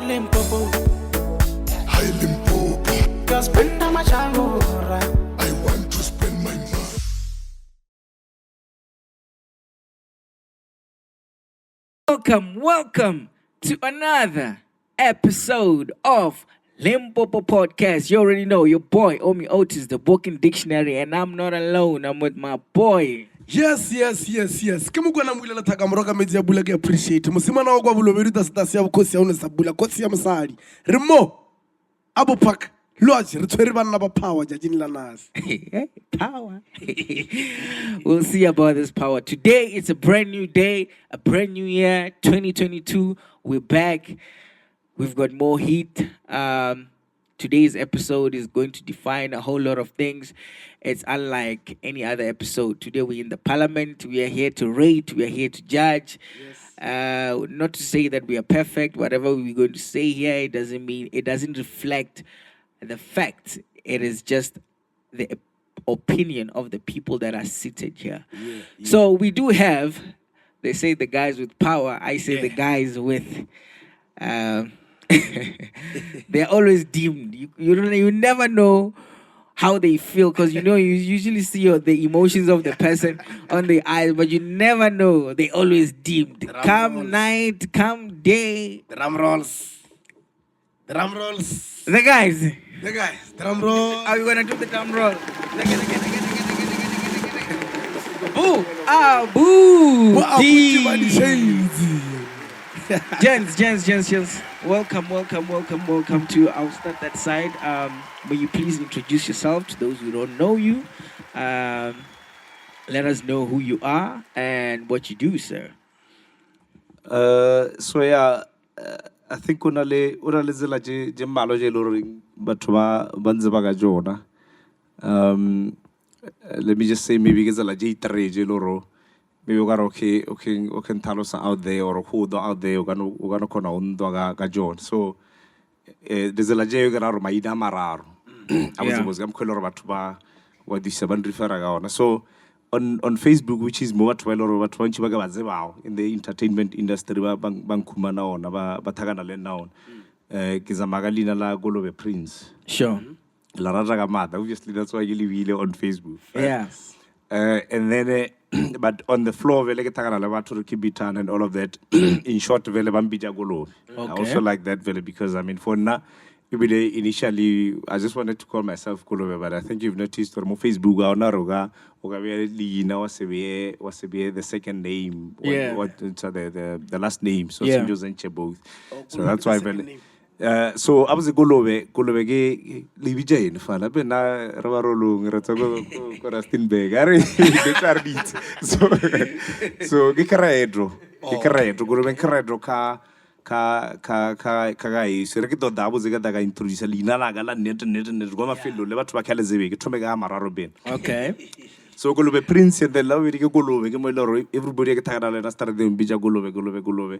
Limpopo. Hi Limpopo. Cause spend my chango. I want to spend my money. Welcome to another episode of Limpopo Podcast. You already know your boy Omee Otis, the Booking Dictionary, and I'm not alone. I'm with my boy. Yes. Ke mo kwana mo ile thaka moroka metsi ya bula ke appreciate. Mosimana wa kwa bulobedi ta se ya bukhosi ya una sa bula kotsi ya mosadi. Re mo abo park lodge re tshwere banna ba power jajini la nasi. Power. We'll see about this power. Today it's a brand new day, a brand new year, 2022. We're back. We've got more heat. Today's episode is going to define a whole lot of things. It's unlike any other episode. Today we're in the parliament. We are here to rate. We are here to judge. Yes. Not to say that we are perfect. Whatever we're going to say here, it doesn't reflect the fact. It is just the opinion of the people that are seated here. Yeah. So we do have, they say the guys with power. I say the guys with... they're always dimmed. You never know how they feel, because you usually see the emotions of the person on the eyes, but you never know. They always dimmed. Come night, come day. Drum rolls. The guys. Drum roll. Are we gonna do the drum roll? Boo! Ah, boo! Gents. Welcome to, I'll start that side. Will you please introduce yourself to those who don't know you? Let us know who you are and what you do, sir. I think unale zela je malo je loring batwa banzeba ga jona. Let me just say maybe zela je itre je loro. Maybe we got okay talosa out there or who do out there ugano kona undo ga John. So there's a laje ugana ro maida mararo. I was gam kolor batuba wa disaban refera ga ona. So on Facebook, which is more to or twenty baga bazebao in the entertainment industry bang kumana ona ba tagana le naon. Kizamagalina la Kolobe Prince. Sure. La raja mata. Obviously that's why you live on Facebook. Yeah. And then but on the floor vele ke tagana la batho kibitan and all of that. In short vele bambija Kolobe. I also like that vele because I mean for now initially I just wanted to call myself Kolobe, but I think you've noticed on Facebook oga wasebe the second name, the last name, so both. So that's why so I was a Kolobe ke libijane fana be na rabarolong retso ko Rustenburg are so ke karedro Kolobe karedro ka guys re ke tota bo zeka daga introduce lina la ga la net go mafelo le batho ba khalezebe ke thome ga mararo ben. Okay. So Kolobe Prince and the love ke Kolobe ke mo loro everybody ke thagana le na start the bija Kolobe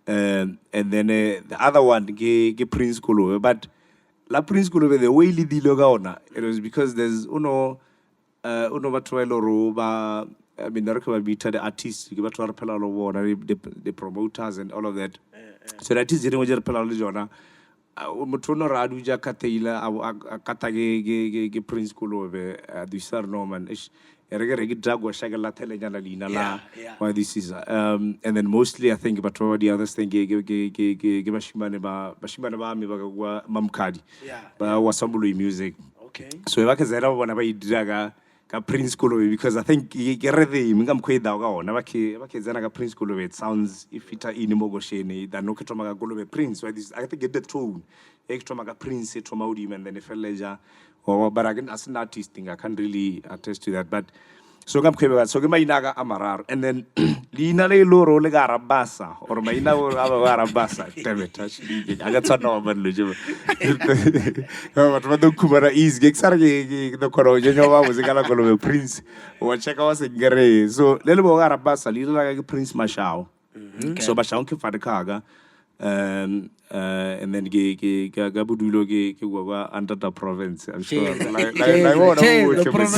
and then the other one ke Prince Kolobe, but la Prince Kolobe the way li dilo ga ona it was because there's batho ba loro ba I mean there can be the artists ke batho ba re phela lo bona the promoters and all of that. So that is the reason why I'm jona. Mutono radu ja kateila ke Prince Kolobe du sar Norman ish erege dragwa shagala telenya lina la why this is and then mostly I think but the others thing ge bashimane ba mi ba mamkadi ba wasambulu music. Okay. So if I can say that one about draga ka Prince Kolobe because I think ke rede minga mkhweda ga ona ba ke zana ka Prince Kolobe it sounds if it in mogoshene than no ke thoma ka Kolobe Prince. So this I think get the tone thoma ka Prince thoma udim and then if leja or but again as an artist thing I can't really attest to that, but so ngam khweba so ke maina ga amarar and then lina le loro le ga rabasa or maina ga rabasa damn actually I got tsana ba loje but do kumara is ge tsara ge do koro je nyoba muzika la Kolobe Prince wa cheka wa singere so le bo ga rabasa lina ga Prince Mashao. So Bashao ke fadikaga And then ga bodulo ke go under the province. I'm sure. Cheers. Like Cheers. what Cheers. The province.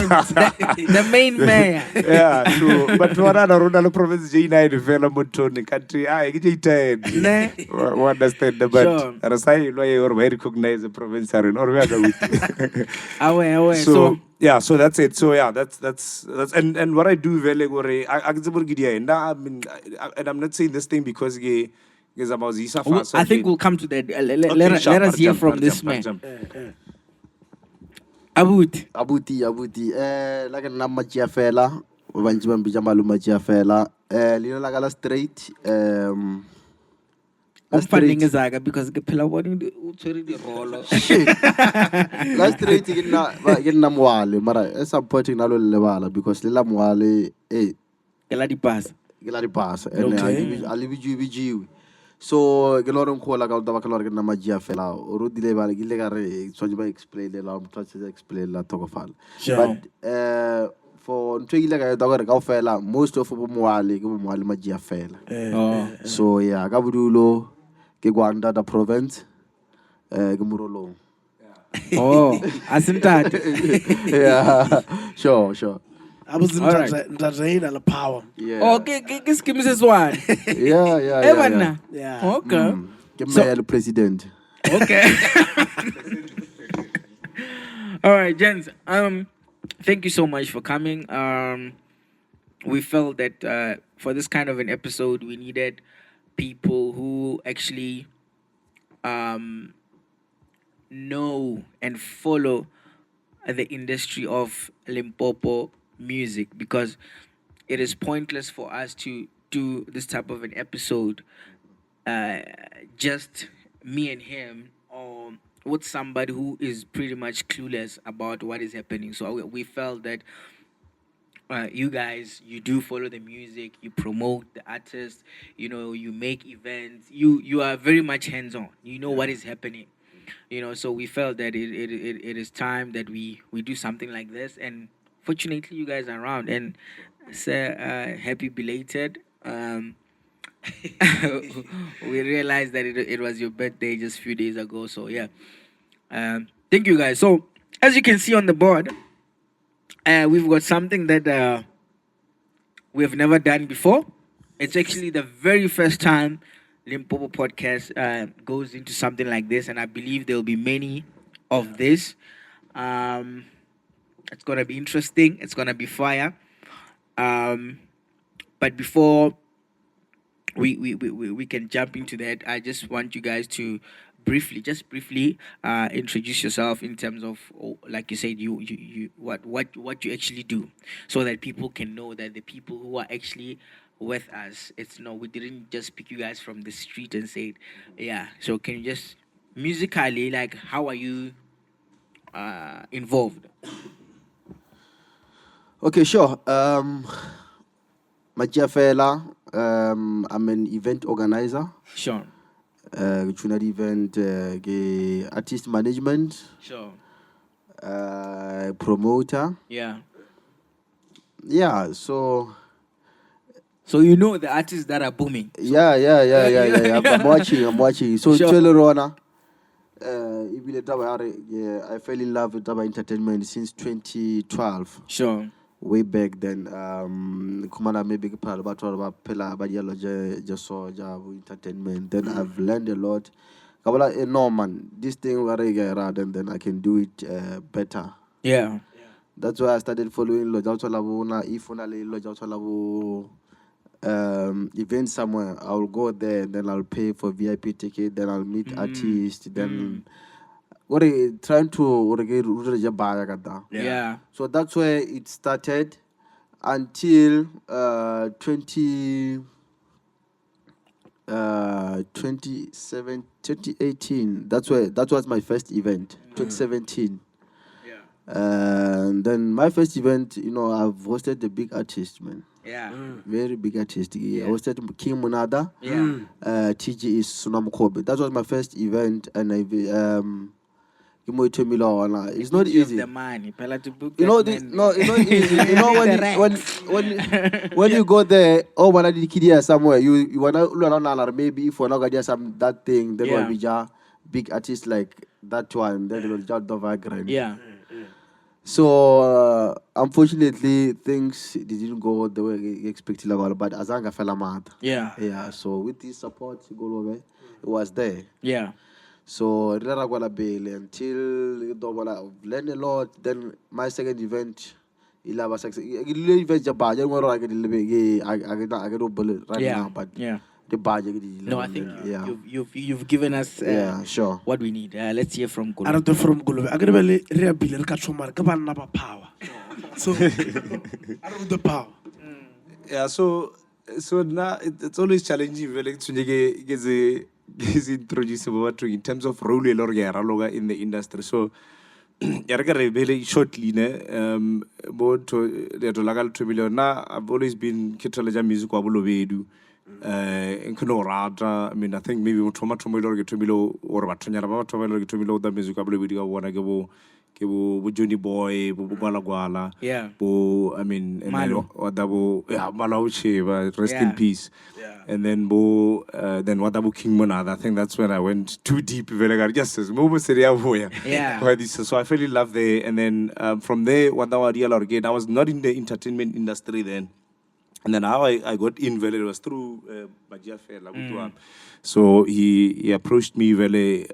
The main mayor. Yeah, so but what other Ronaldo province J9 development tone country get Ne. we understand the Sure. but Rasai or we recognize the province or we go Away. so yeah, so that's it. So yeah, that's and what I do very gore I mean and I'm not saying this thing because about Zisa I think we'll come to that. Let us hear from this man. Abut. Abuti. Like a nama Matsiafela. Banji bambija malu Matsiafela. Lino la gala straight. Funding is because the pillar one the role. Last straight get na mwale. Mara supporting nalo levala because lila mwale Geladi pass. Geladi pass. Okay. Alibi. So gelorum ko la galda bakalor get na Matsiafela. Orudi le bala gile gare so jiba explain le la touch explain la tokofal. Sure. But for ntwile ga dogore ka ofela most of bo mwale ke bo mwale Matsiafela. Oh. So yeah, ka bodulo ke go under the province ke murolo. Oh, asintat. Yeah. Sure. I was in All right. the power. Yeah. Okay, give me this one. Yeah. Evan. Yeah. Okay. Ke mayor president. Okay. All right, gents. Thank you so much for coming. We felt that for this kind of an episode, we needed people who actually know and follow the industry of Limpopo music, because it is pointless for us to do this type of an episode just me and him, or with somebody who is pretty much clueless about what is happening. So we felt that you guys, you do follow the music, you promote the artist, you make events, you are very much hands-on, what is happening, so we felt that it is time that we do something like this. And fortunately you guys are around, and happy belated. We realized that it was your birthday just a few days ago, so yeah. Thank you guys. So as you can see on the board, we've got something that we have never done before. It's actually the very first time Limpopo podcast goes into something like this, and I believe there will be many of this. It's gonna be interesting. It's gonna be fire. But before we can jump into that, I just want you guys to briefly introduce yourself in terms of, like you said, you what you actually do, so that people can know that the people who are actually with us, we didn't just pick you guys from the street and say, yeah. So can you just musically, like, how are you involved? Okay, sure. Matsiafela, I'm an event organizer. Sure. Tuna event, artist management, Sure. promoter. Yeah. Yeah, so the artists that are booming. yeah. I'm watching. So Sure. Rona, I fell in love with Taba Entertainment since 2012. Sure. Way back then, Kumana maybe about Pela Badialo Jaso Jabu Entertainment. Then I've learned a lot. Kabala, no man, this thing where I get around, and then I can do it better. Yeah. That's why I started following Lojauto Lavuna, Ifunale Lojauto Lavu event somewhere. I'll go there, then I'll pay for VIP ticket, then I'll meet artists, then trying to Yeah. So that's where it started until 2018. That was my first event. 2017. And then my first event, I've hosted the big artist, man. Yeah. Very big artist. I hosted King Munada. Yeah. TG is Sunam Kobe. That was my first event, and give me 2 million. It's not You have easy. the money. Pela to book You know that this, man. no, it's not easy. You know The when you go there, oh when I did kid somewhere, you wanna learn another maybe if we're not gonna some that thing, they're Yeah. gonna be just big artists like that one, then they will just do grind. Yeah. So unfortunately things didn't go the way we expected about, but Azanga fell mad. Yeah. Yeah. So with this support Kolobe, it was there. Yeah. So Rara Bailey until I've learned a lot. Then my second event, I was success. Event Japan, I get bullet right Yeah. now, but Yeah. the budget. No, I think yeah, you've given us yeah, sure. what we need. Let's hear from Kolobe. Arata from Kolobe. I get really real ka chomar ka banna ba power. So out the power. Yeah, so now it's always challenging like to get introduced in terms of role in the industry. So yeah, very shortly about the lagal 2 million. Now I've always been kitalaja music wa bolobedu. I mean, I think maybe Toma Tomilo get 2 million or Batanya about Tomilo get 2 million the music wa bolobedu wanna go. Bo Johnny Boy, bo Gwala Gwala, Yeah. I mean, and Malo. then Wadabo, yeah, Malauche, rest in Yeah. peace. Yeah. And then then Wadabo King Monad. I think that's when I went too deep. Just as Mobo Seria Voya. Yeah. So I fell in love there. And then from there, Wadawa Real again, I was not in the entertainment industry then. And then how I got in it was through Matsiafela. So he approached me I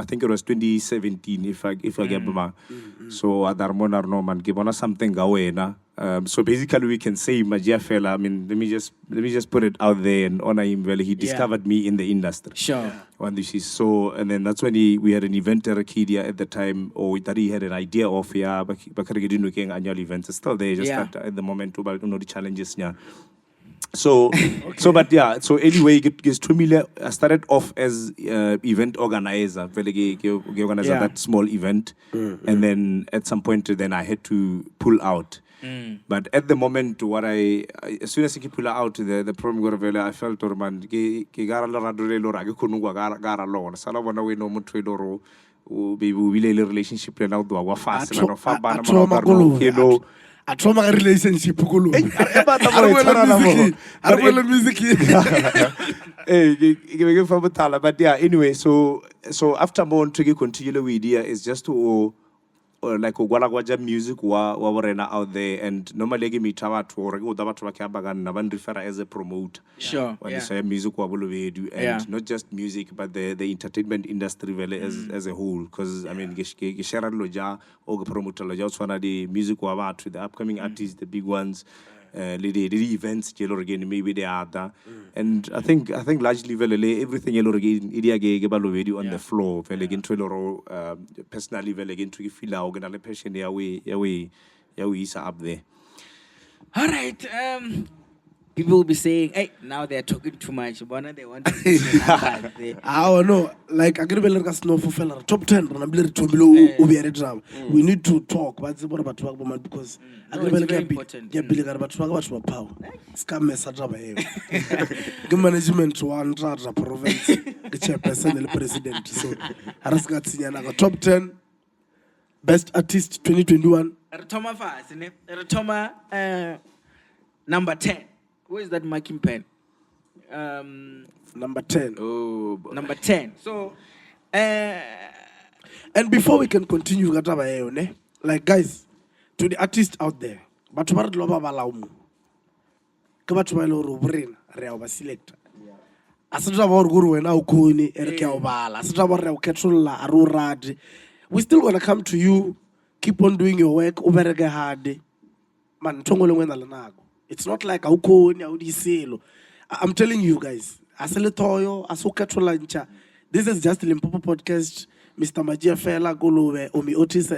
think it was 2017 if I get my. So Adarmona Norman give us something gawena. So basically we can say Matsiafela. I mean let me just put it out there and honor him he discovered me in the industry. Sure. And then that's when we had an event Kidia at the time, or that he had an idea of Bakarigidinu annual events. It's still there, just that at the moment, but the challenges. Yeah. So, so anyway, it gets 2 million. I started off as event organizer, organizer that small event, and then at some point, then I had to pull out. But at the moment, as soon as I pull out, the problem got I felt man, baby, we relationship now do fast I trauma relationship Kolobe. Music. But yeah, anyway, so after more to continue with idea is just to like Gwalagwaja music wa warena out there, and normally give me tawa to or go dabat wakabagan naban refer as a promoter. Sure. When you say music wa bolovedu, and not just music but the entertainment industry as a whole, because I mean geshara loja or promoter loja so na the music wa to the upcoming artists, the big ones. The events again maybe they are there, and I think largely everything again idia on the floor again personally again to feel our passion we is up there. All right. People will be saying, "Hey, now they're talking too much. Bona they want to see I don't know. Like I get a snow for fella top 10. And I'm little to below. We need to talk. But it's about talk about because I get it's very important. Yeah, Billy got about talk about power. Scam message about him. Good management one province. The chairperson, the president. So I just got seen top 10 best artist 2021. Ratoma fast, ne? Ratoma number 10. Where is that marking pen? Number 10. Oh, number 10. So, and before we can continue, like guys, to the artists out there, but what loba balaumu? Kabat walo rubrin rewa select. Asatra bor guru na ukuni erke obala. Asatra bor rewa ketrula arurad. We still gonna come to you. Keep on doing your work. Uberege hard. Man, tongolo wena lanago. It's not like I'm telling you guys, this is just Limpopo podcast. Mr. Matsiafela, Kolobe, Omee, Otis,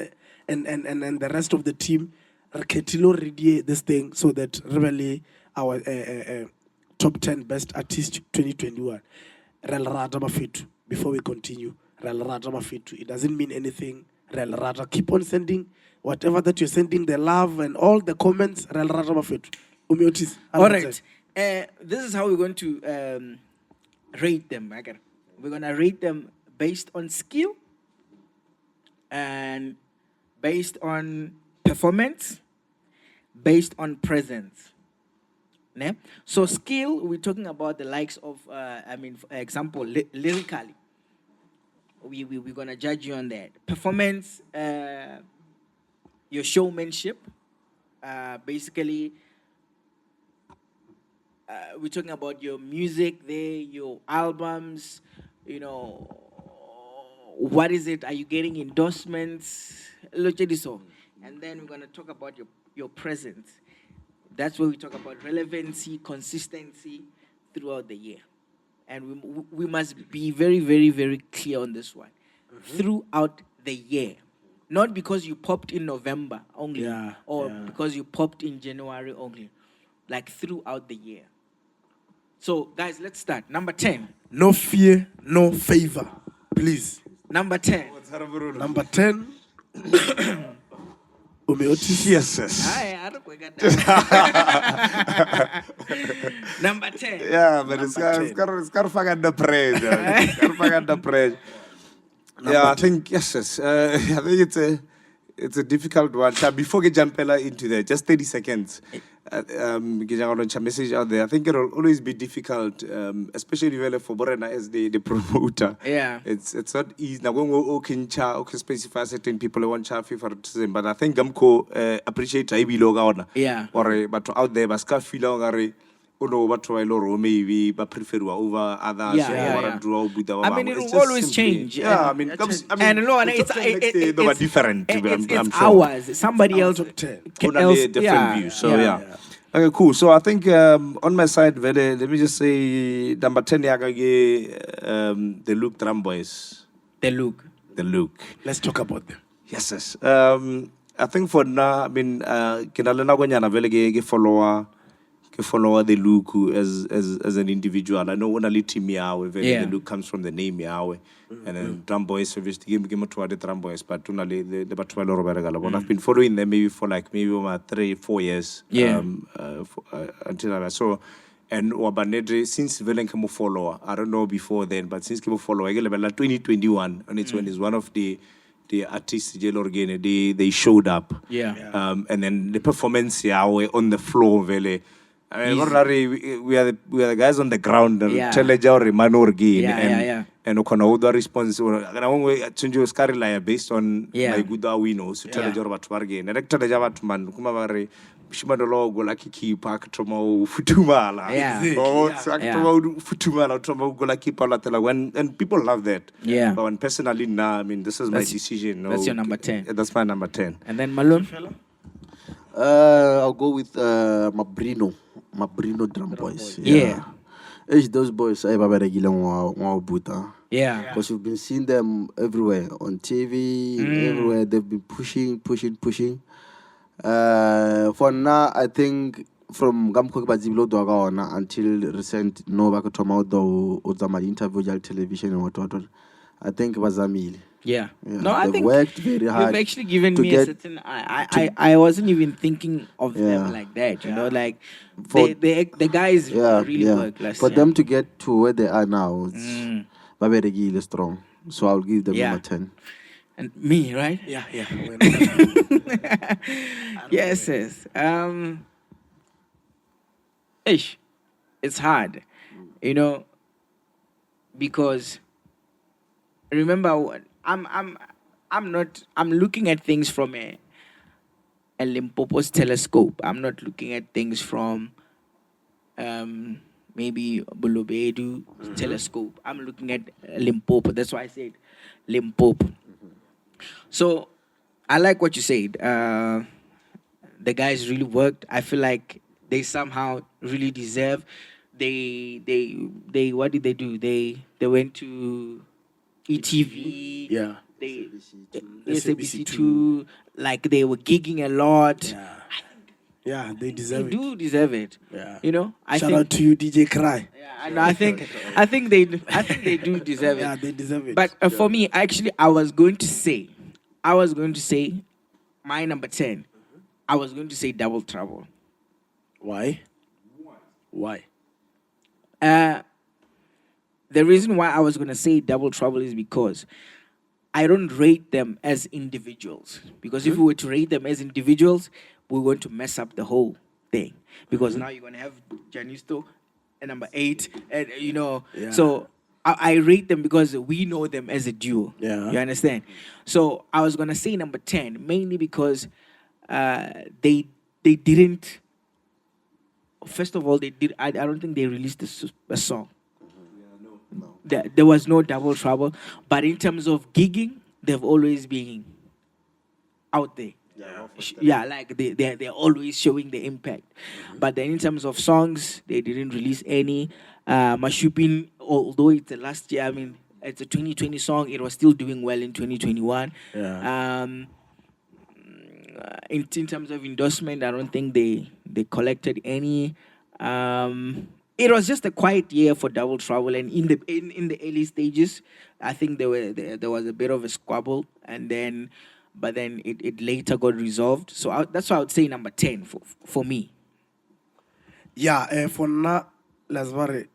and the rest of the team ready this thing so that really our top 10 best artist 2021. Before we continue, it doesn't mean anything. Keep on sending whatever that you're sending, the love and all the comments. Omee, Otis. All right. This is how we're going to rate them. We're going to rate them based on skill and based on performance, based on presence. Ne? So skill, we're talking about the likes of, for example, lyrically. We're going to judge you on that. Performance, your showmanship, basically, we're talking about your music there, your albums, what is it? Are you getting endorsements? And then we're going to talk about your presence. That's where we talk about relevancy, consistency throughout the year. And we must be very, very, very clear on this one. Throughout the year. Not because you popped in November only, because you popped in January only. Like throughout the year. So, guys, let's start. Number 10. No fear, no favor. Please. Number 10. Number 10. Omee, Otis. Yes. I don't know that. Number 10. Yeah, but it's got to fuck under pressure. It's got to fuck under pressure. Yeah, I think yes. I think it's a difficult one. Before we jump into that, just 30 seconds. Get message out there. I think it'll always be difficult, especially for Borena as the promoter. Yeah, it's not easy. Now when we can specify certain people who want favoritism, but I think Gamko appreciate I belong. Yeah, or but out there, but scar feel what maybe but prefer over others. Yeah. I mean, it will always change. Yeah, and it's different. It's ours. Somebody else can a different view. So yeah. Okay, cool. So I think on my side, let me just say number 10, the Luke Drum Boys. The Luke. Let's talk about them. Yes. I think for now, I mean, kinalena gonyana vele follow the Luke as an individual. I know only team Yawe, the Luke comes from the name Yawe. And then Drum Boys, obviously, game to the Drum Boys, but the Batwell or I've been following them maybe for maybe 3-4 years. Until I so. And Wabanedre, since Velen came follower, I don't know before then, but since came follower, I get 2021, and it's when it's one of the artists they showed up. And then the performance on the floor, Vele. I mean, we are the guys on the ground. And the response. Based on my good we know. So tell you about bargain. And actually, man, kumabare. Shimadolo go like keeper tomo futumala. Futumala tomo go like keeper latela. And people love that. Yeah. But when personally now, I mean, this is my decision. That's your number 10. That's my number 10. And then Malone. I'll go with Mabrino Drum Boys. Yeah. Those boys I have buta. Yeah. Because you've been seeing them everywhere on TV, everywhere. They've been pushing. For now, I think from Gamko Baziblo Dogana until recent Nova Kotomodo Ozama interview television and what. I think Bazamil. Yeah. No, I think worked very hard. You've actually given me a certain. I wasn't even thinking of them like that. You know, like the guys really work. For them to get to where they are now, it's Baberegil is strong. So I'll give them number 10. And me, right? Yeah. Yes. It's hard, because remember, I'm looking at things from a Limpopo's telescope. I'm not looking at things from maybe Bolobedu telescope. I'm looking at Limpopo. That's why I said Limpopo. So I like what you said. The guys really worked. I feel like they somehow really deserve. They what did they do? They went to ETV. Yeah. They SABC2. Like they were gigging a lot. Yeah, they deserve it. They do deserve it. Yeah. I Shout think, out to you, DJ Cry. Yeah, and I think they do deserve it. Yeah, they deserve it. But for me, actually, I was going to say my number 10. I was going to say Double Trouble. Why? The reason why I was going to say Double Trouble is because I don't rate them as individuals, because if we were to rate them as individuals, we're going to mess up the whole thing, because now you're going to have Janisto at number 8, and Yeah. so I rate them because we know them as a duo. Yeah. You understand? So I was going to say number 10, mainly because they didn't. First of all, they did. I don't think they released a song. There was no Double Trouble, but in terms of gigging, they've always been out there. Yeah, like they're always showing the impact. But then in terms of songs, they didn't release any. Mashupin, although it's the last year, I mean, it's a 2020 song, it was still doing well in 2021. Yeah. In terms of endorsement, I don't think they collected any. It was just a quiet year for Double Trouble, and in the early stages, I think there was a bit of a squabble, but then it later got resolved. So that's why I would say number 10 for me. Yeah, for now, let's worry.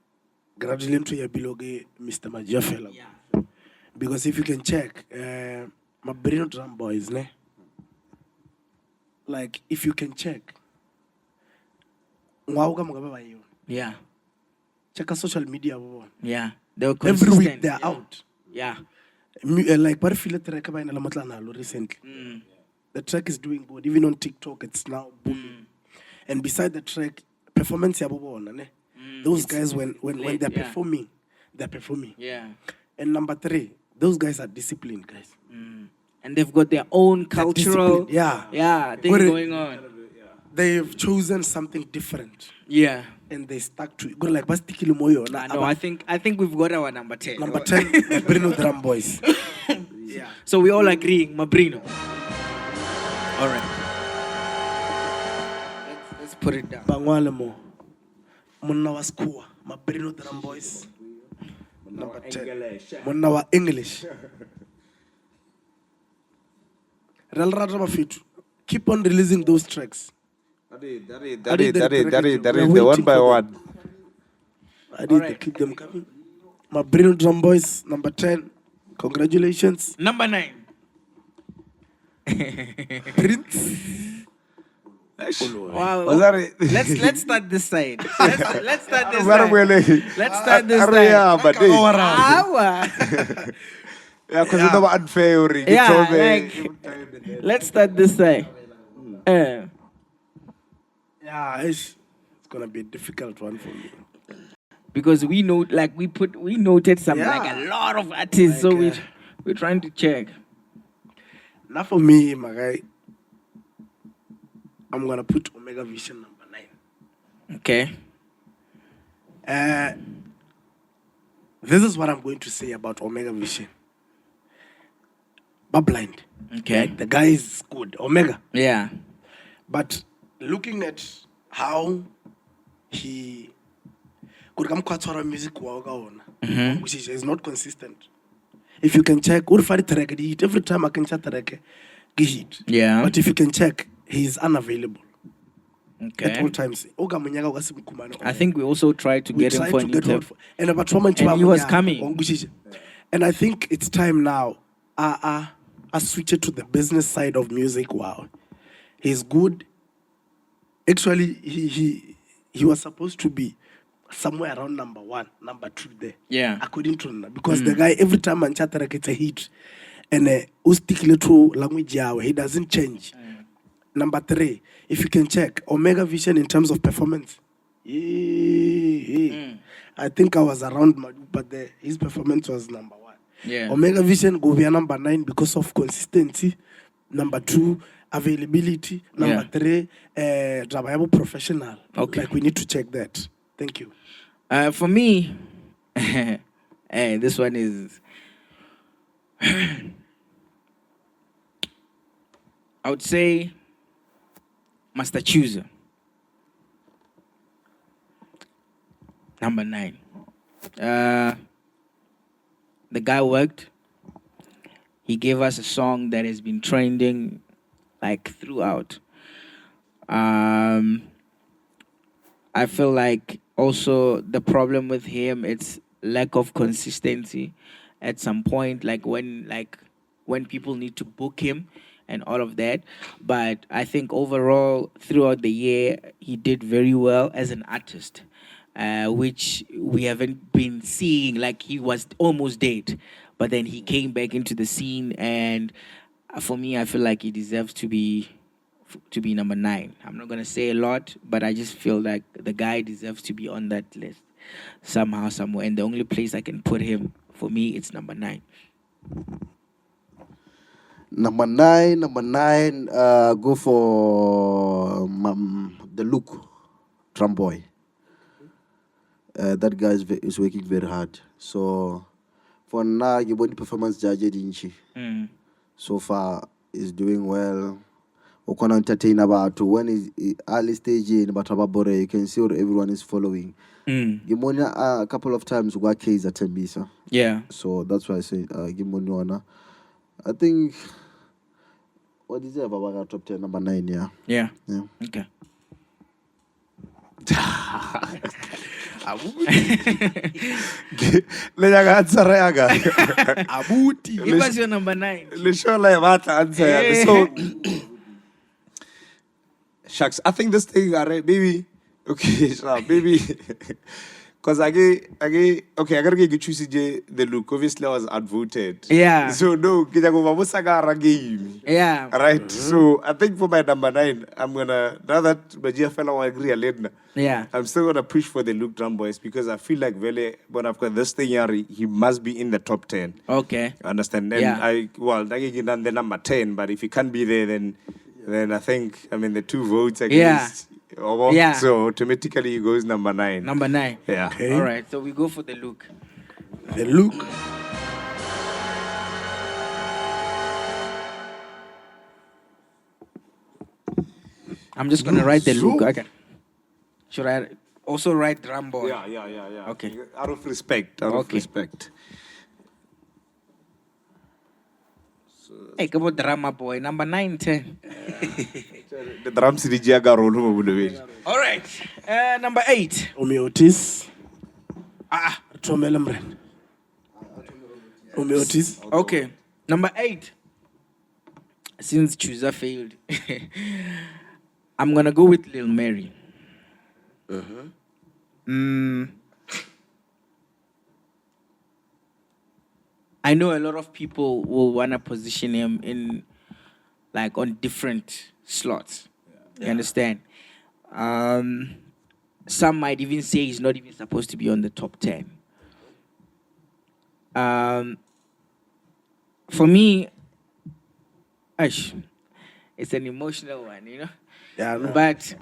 Gradually into your below Mr. Matsiafela. Yeah. Because if you can check, my brain drum boys, ne? Like, if you can check, Yeah. check our social media. Yeah. They were Every consistent. week they're out. Yeah. Like, what if you let the track recently? The track is doing good. Even on TikTok, it's now booming. And beside the track, performance those guys, when they're yeah. performing, they're performing. Yeah. And number 3, those guys are disciplined guys. And they've got their own cultural disciplined, thing going on. They've chosen something different. Yeah. And they stuck to it. Go like, what's Tikili Moyo? No, I think we've got our number 10. Number 10, Mabrino Drum Boys. Yeah. So we all agreeing, Mabrino. All right. Let's put it down. Bangwale mo. Muna was cool. Mabrino Drum Boys. Number 10. Muna wa English. Real Radra Mafitu. Keep on releasing those tracks. The one by one. I did to keep them coming. Mabrino Drum Boys, number 10. Congratulations. Number 9. Prince. Wow. Was that it? Let's start this side. Let's start this side. Let's start this Yeah, side. but they, Yeah, because it's not unfair. Yeah, let's start this side. Yeah, it's gonna be a difficult one for me. Because we know, like we noted some like a lot of artists, so we're trying to check. Now for me, my guy, I'm gonna put Omega Vision number 9. Okay. This is what I'm going to say about Omega Vision. But blind. Okay. Like, the guy is good, Omega. Yeah. But looking at how he could come quite music which is not consistent. If you can check, every time I can chat track, hit. Yeah. But if you can check, he's unavailable. Okay. At all times. I think we also tried to get him for an interview. And he was coming. And I think it's time now. I switch it to the business side of music. Wow, he's good. Actually, he was supposed to be somewhere around number 1, number 2 there. Yeah. According to him, because the guy every time man chat it's a hit, and stick to language he doesn't change. Number 3, if you can check Omega Vision in terms of performance, I think I was around Madu, but his performance was number 1. Yeah. Omega Vision go via number 9 because of consistency. Number 2, availability. Number 3, reliable professional. Okay. Like, we need to check that. Thank you. For me, this one is I would say Master Chooser. Number 9. The guy worked. He gave us a song that has been trending like throughout. I feel like also the problem with him, it's lack of consistency. At some point, like when when people need to book him and all of that. But I think overall, throughout the year, he did very well as an artist, which we haven't been seeing. Like he was almost dead, but then he came back into the scene, and for me, I feel like he deserves to be number 9. I'm not gonna say a lot, but I just feel like the guy deserves to be on that list somehow, somewhere. And the only place I can put him, for me, it's number 9. Number nine, go for the look, drum boy. That guy is working very hard. So for now, you want performance judge Dinchi. So far, is doing well. Okona entertain about when is early stage in Batababore, you can see what everyone is following. Gimonia a couple of times work case at Tembisa. Yeah. So that's why I say Gimonia. I think what is it about top 10 number 9, yeah. Yeah. Yeah. Okay. Abuti. Give us your number 9. So, shucks, I think this thing, maybe, okay, maybe, because I gotta get choose the look. Obviously, I was outvoted. Yeah. So, no, game. Yeah. Right. So, I think for my number 9, I'm gonna, now that Matsiafela will agree a little, Yeah. I'm still gonna push for the Luke Drum Boys because I feel like Vele, when I've got this thing here, he must be in the top 10. Okay. Understand? And Yeah. the number 10, but if he can't be there, then I think, the 2 votes against. Yeah. So automatically he goes number 9. Number 9. Yeah. Okay. All right. So we go for the look. The look. I'm just gonna write the look. Okay. Should I also write drum boy? Yeah. Okay. Out of respect. Out of Okay. respect. Hey, come on, drama boy. Number 9, 10. The drums the Jaga roll over the All right. Number 8. Omee Otis. Tromela Mren. Omee Otis. Okay. Number 8. Since Chooser failed, I'm gonna go with Lil Mary. I know a lot of people will wanna position him in, like, on different slots. You understand? Some might even say he's not even supposed to be on the top 10. For me, it's an emotional one, you know? Yeah, I know. But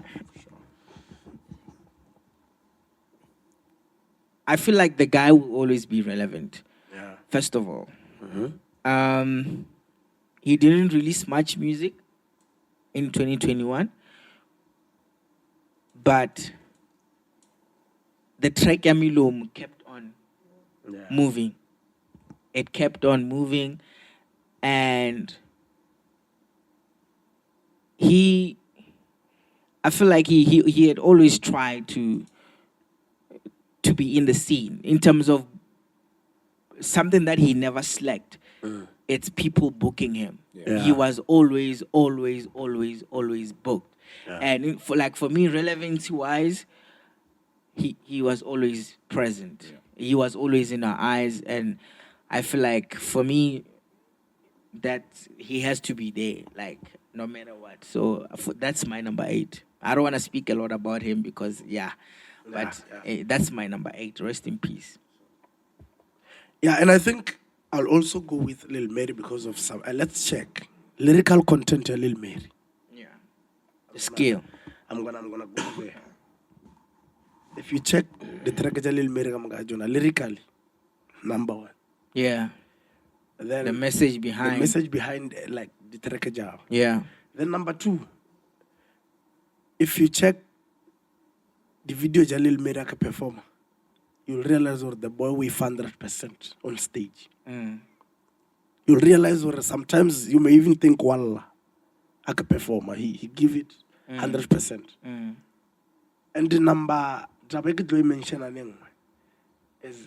I feel like the guy will always be relevant. Yeah. First of all, he didn't release much music in 2021, but the track Yamilom kept on moving. It kept on moving, and I feel like he had always tried to be in the scene in terms of something that he never slacked. It's people booking him. Yeah. He was always booked. Yeah. And for me, relevancy wise, he was always present. Yeah. He was always in our eyes, and I feel like for me that he has to be there, like no matter what. So that's my number 8. I don't want to speak a lot about him because that's my number 8. Rest in peace. Yeah, and I think I'll also go with Lil Mary because of some. Let's check lyrical content of Lil Mary. Yeah, the skill. I'm gonna go there. If you check the track of Lil Mary, lyrically, number 1. Yeah. Then The message behind. the message behind like the track of Jao. Yeah. Then number 2, if you check the video Jalil Mary can perform, you'll realize that the boy with 100% on stage. You'll realize that sometimes you may even think Wallah I can perform. He give it 100%. And the number Jabek mention is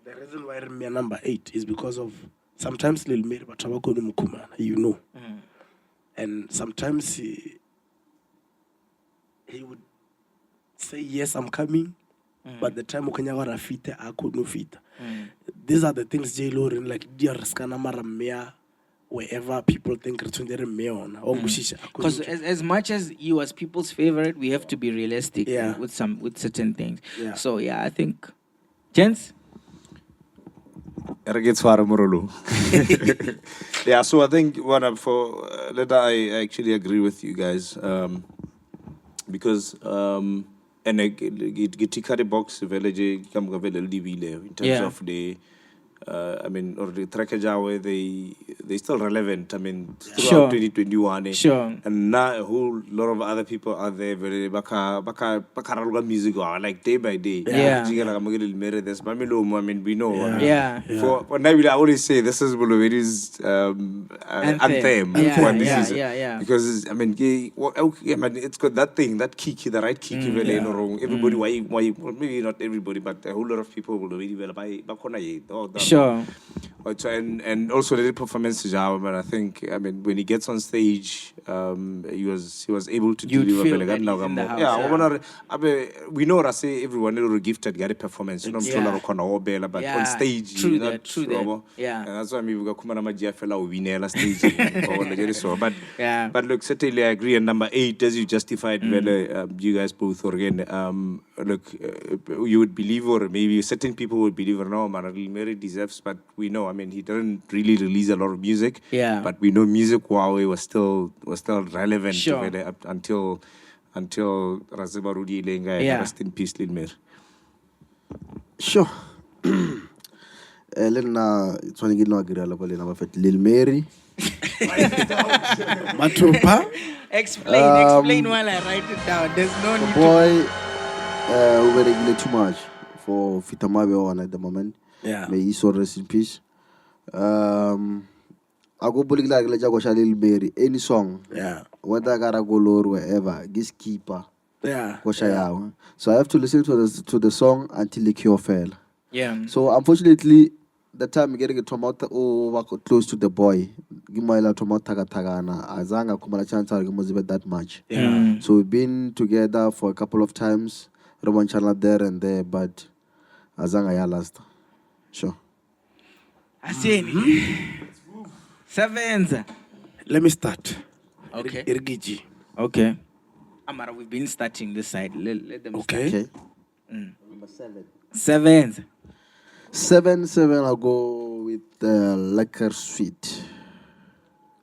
the reason why I remember number 8 is because of sometimes Lil Mary but mukumana, you know. And sometimes he would say, yes, I'm coming. But the time ukanyawara fita, I couldn't fit. These are the things J Lorin like dear Skanamara Mea, wherever people think it's on. Because as much as you as people's favorite, we have to be realistic with certain things. Yeah. So yeah, I think, gents. Yeah, so I think I actually agree with you guys, because and I get the box village in terms of the I mean, or the Trakajawe, they still relevant. I mean, throughout 2021. Sure. And now a whole lot of other people are there, very baka music, like day by day. Yeah. I mean, we know. Yeah. For now, I always say this is Buluweri's anthem. Yeah. Because I mean, it's got that thing, that kiki, the right kiki. Everybody, why? Well, maybe not everybody, but a whole lot of people will really buy. Sure. And also the performances, but I think when he gets on stage, he was able to deliver. Feel that he's in the house, We know I say everyone is gifted got a performance. But on stage, true that. Yeah. And that's why we got Kumana Matsiafela winner stage. But look, certainly I agree. And number 8, as you justified, you guys both again. Look, you would believe, or maybe certain people would believe, or no, man, Mary deserves. But we know, he didn't really release a lot of music. Yeah. But we know music Huawei was still relevant until Raziba Rudi Lenga, rest in peace, Lil Mary. Sure. Lena, it's one no agree Lil Mary. Matupa. Explain while I write it down. There's no need boy, we regulate too much for Fitamabe on at the moment. Yeah. May he so rest in peace. I go bully like Lil Mary. Any song. Yeah. Whether I gotta go low or wherever. This keeper. Yeah. So I have to listen to the song until the cure fell. Yeah. So unfortunately, the time getting a tomato close to the boy, Gimaila tomato tagana, Azanga Kumala chance that much. Yeah. So we've been together for a couple of times, Roman channel there and there, but Azanga ya last. Sure. Aseni. Seventh. Let me start. Okay. Irgiji. Okay. Amara, we've been starting this side. Let them Okay. start. Number 7. 7. I'll go with Lekker Sweet.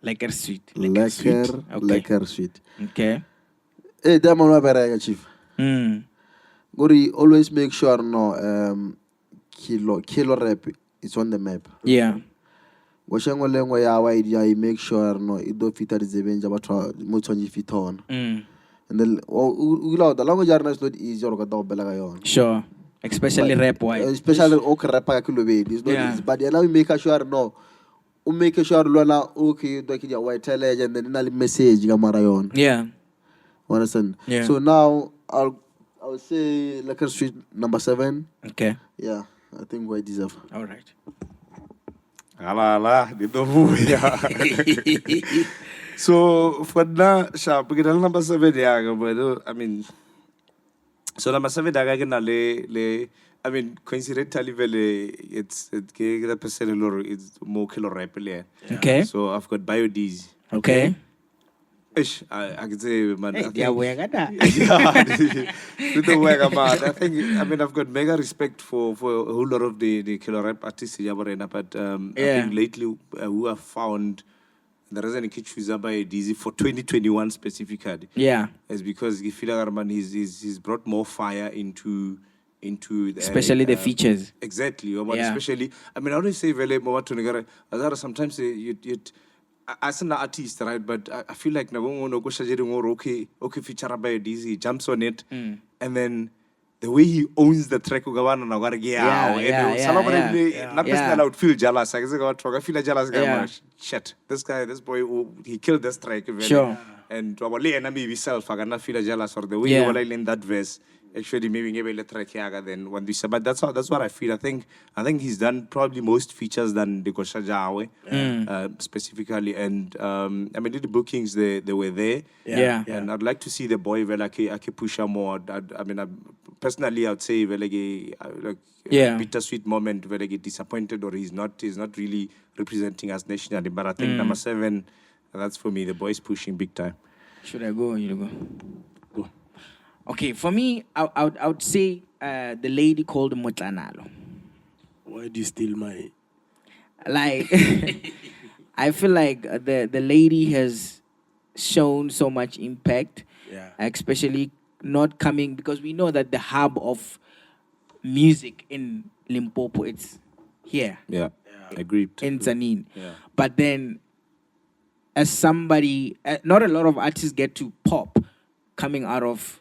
Lekker Sweet. Lekker Sweet. Okay. Hey, that man was chief. Gori, always make sure kilo rap is on the map. Yeah. Goshengo lengo ya idea, I make sure ido fita dizebenja batwa mutonji fiton. And then the language are not easy or got Sure. Especially rap wise. Especially okay rap it's not easy. But now we make sure make sure lona okay do kija white tele and then nali message gamarayon. Yeah. Understand? Yeah. So now I'll say Lekker Street number 7. Okay. Yeah, I think we deserve. All right. So for now, sharp because number 7 so number 7 coincidentally it's the percent it's more kilo rap. Okay. So I've got Biodies. Okay. I can say, man. With the work, I think I've got mega respect for a whole lot of the killer rap artists, but I think lately who have found the reason I keep choosing by DZ for 2021 specifically. Yeah. Is because he's brought more fire into the, especially the features. Exactly. Especially I always say sometimes as an artist, right? But I feel like okay feature by he jumps on it, and then the way he owns the track, I would feel jealous. I feel jealous. Shit, this boy, he killed this track. Sure. And maybe self, I feel jealous or the way he in that verse. actually maybe a track yaga than one this. But that's what I feel. I think he's done probably most features than the Koshajawe, specifically. And I mean, the bookings they were there. Yeah. And I'd like to see the boy Velake push more. I mean, personally, I'd say Velage bittersweet moment where they get disappointed or he's not really representing us nationally. But I think number 7, that's for me. The boy's pushing big time. Should I go or you go? Go. Okay, for me, I would say the lady called Motlanalo. Why do you steal my... Like, I feel like the lady has shown so much impact, especially not coming, because we know that the hub of music in Limpopo, it's here. Yeah. Agreed. In Zanin. Yeah. But then, as somebody, not a lot of artists get to pop coming out of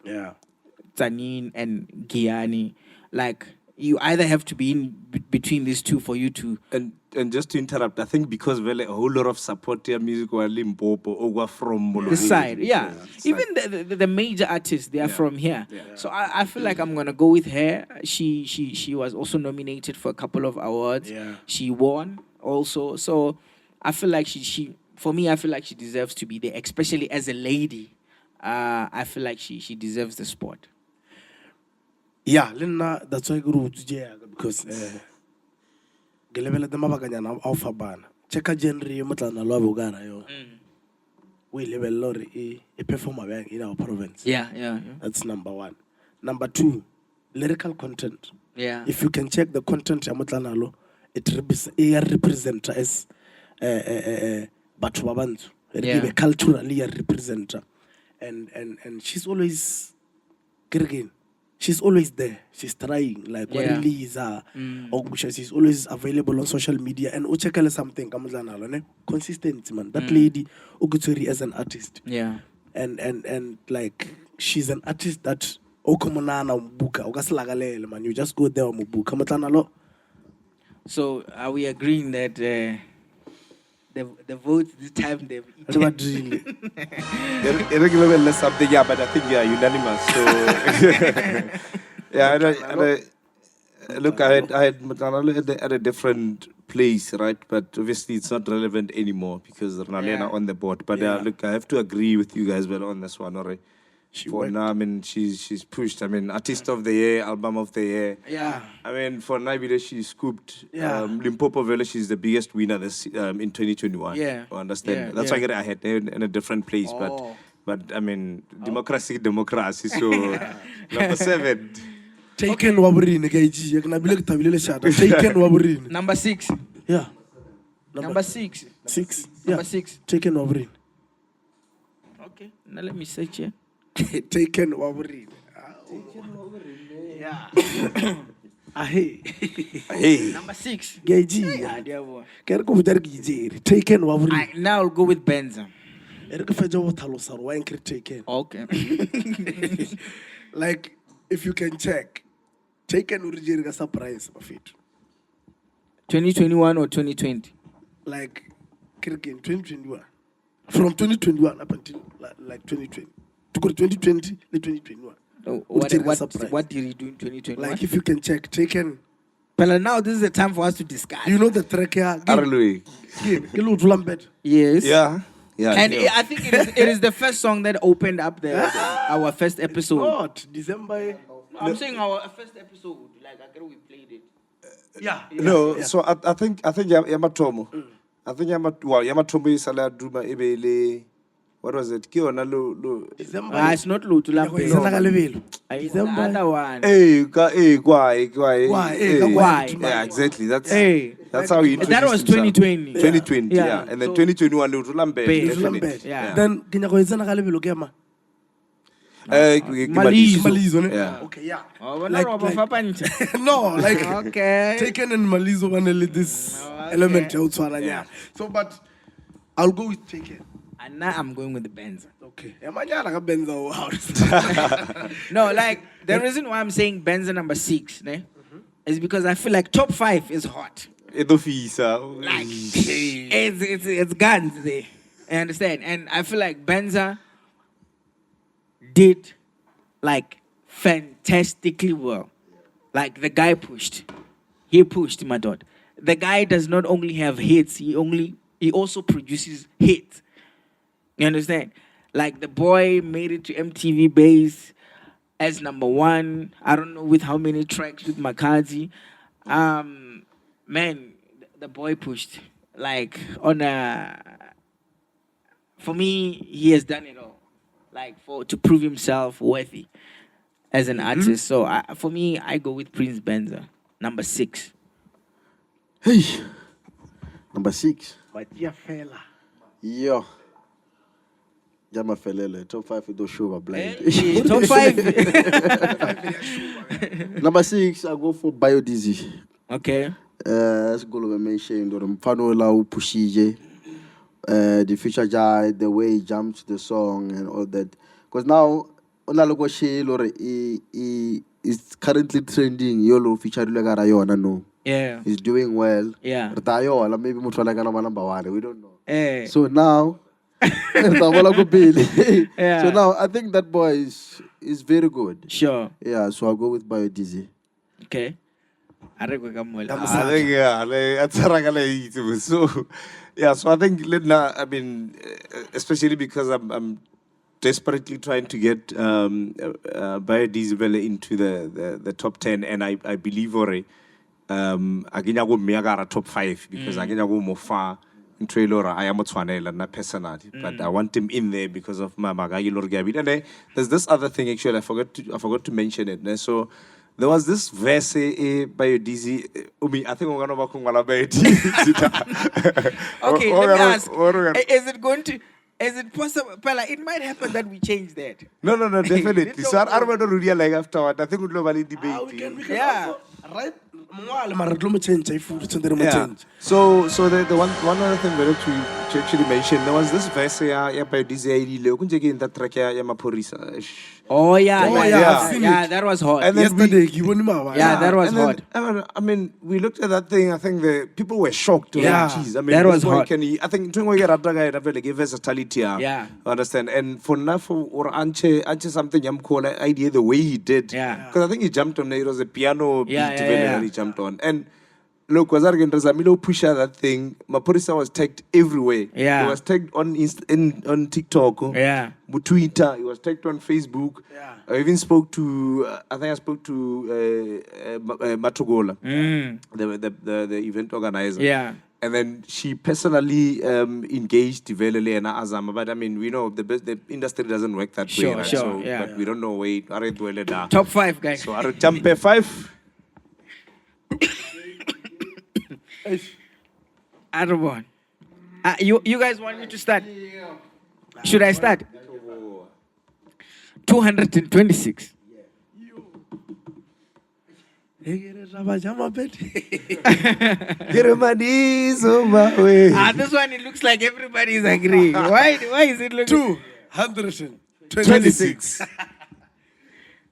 Zanin and Giyane. Like, you either have to be in between these two for you to... And just to interrupt, I think because a whole lot of support to music were Limpopo or from the side, even the major artists, they are from here. So I feel like I'm gonna go with her. She was also nominated for a couple of awards. She won also. So I feel like she for me, I feel like she deserves to be there, especially as a lady. I feel like she deserves the spot. Yeah, Lena, that's why I go to because gelebele the mabakanyana alpha ban. Check a genre mutana lo bogana yo. We level lorry a performer in our province. Yeah. That's number 1. Number 2, lyrical content. Yeah. If you can check the content mutana lo, it represents as Batu Babantu. It culturally a representer. And she's always she's always there. She's trying. Like what really is she's always available on social media. And uchekale something consistency, man. That lady Oguturi as an artist. Yeah. And like she's an artist that okomonana mbuka. Ogaslagalele, man. You just go there mbuka. So are we agreeing that the votes this time they've eaten? Not really. Irregular less something, but I think unanimous. So look, I had Matana at a different place, right? But obviously it's not relevant anymore because Ranalena on the board. But look, I have to agree with you guys well on this one, alright? For now, I mean, she's pushed. I mean, Artist of the Year, Album of the Year. Yeah. I mean, for Naibile, she scooped Limpopo Village. She's the biggest winner this in 2021. Yeah. I understand. That's why I had her in a different place. But I mean, democracy. So number 7. Taken Waburin, Taken Waburin. Number 6. Yeah. Number 6. 6. Number 6. Taken Waburin. Okay. Now let me search here. Taken Waburin. Yeah. Hey. Number 6. Gaiji. Taken Waburin. Now I'll go with Benza. Okay. Like, if you can check, Taken Urijiri surprise of it. 2021 or 2020? Like, 2021. From 2021 up until like 2020. To go to 2020, to 2021. What did he do in 2021? Like, if you can check, Taken. But now this is the time for us to discuss. You know the track here? Yes. Yeah. And I think it is the first song that opened up our first episode. What? December? I'm saying our first episode. Like, I we played it. Yeah. So I think Yamatomo. I think Yamatomo is allowed to do my ebele. What was it? December. It's not low to lamp. December. Another one. Why? Yeah, exactly. That's how he introduced That was 2020. 2020, yeah. And then 2021, Lutulambe. Yeah. Then, Malizo. Yeah. Okay, yeah. No, like okay. Taken and Malizo vanilla this element also. Yeah. So, but I'll go with Taken. And now I'm going with the Benza. Okay. No, like the reason why I'm saying Benza number 6, is because I feel like top 5 is hot. Like it's guns there. I understand, and I feel like Benza did like fantastically well. Like the guy pushed. He pushed, my dad. The guy does not only have hits, he also produces hits. You understand? Like the boy made it to MTV Base as #1. I don't know with how many tracks with Makazi. Man, the boy pushed. Like on a, for me, he has done it all. Like to prove himself worthy as an artist. So for me, I go with Prince Benza, #6. Hey, #6. Matsiafela. Yo. Jama Felele, top 5 with those show blind. Top 5. #6, I go for Biodizzy. Okay. Let's go over mentioned or Mfano Lau Pushije. The feature guy, the way he jumps the song and all that. Because now, Onalogo Shale or is currently trending. Yolo feature Lagarayona, no. Yeah. He's doing well. Yeah. Retayo, maybe Mutualagana number 1. We don't know. So now, yeah. So now I think that boy is very good. Sure. Yeah, so I'll go with Biodizzy. Okay. I think yeah, so I think I mean, especially because I'm desperately trying to get Biodizzy into the top 10, and I believe already again I go Miagara top 5 because again I go more far. In trailer, I am not personally, but I want him in there because of my Magayi Lorgabi. And there's this other thing actually I forgot to mention it. So there was this verse Biodizzy. Omee, I think we're gonna work on Biodizzy. Okay, let me ask: is it going to? Is it possible, Pella? It might happen that we change that. No, definitely. So I don't really like afterward. I think we'll globally debate. We can Yeah. also, right? Change. So the one other thing that to actually mention, there was this verse by Biodizzy in that track Makhubela. Oh yeah, I've seen it. that was hot. And then Yesterday, that was and hot. then, I mean, we looked at that thing. I think the people were shocked. Yeah. Geez, I mean, That this was boy hot. I think give versatility. Yeah. Understand? And for Nafo or Anche something idea the way he did. Yeah. Because I think he jumped on it. It was a piano beat Yeah. he jumped on. And look, was Razamilo pusher that thing. Makhubela was tagged everywhere. Yeah. He was tagged on TikTok. Yeah. Twitter. He was tagged on Facebook. Yeah. I even spoke to. I spoke to Matugola, the event organizer. Yeah. And then she personally engaged Velele and Azama. But I mean, we know the industry doesn't work that way, right? Sure, So, yeah. but we don't know where it are. Top 5, guys. So I jump 5. Other one. You guys want me to start? Should I start? 226. This one, This one, it looks like everybody is agreeing. Why is it looking? 226.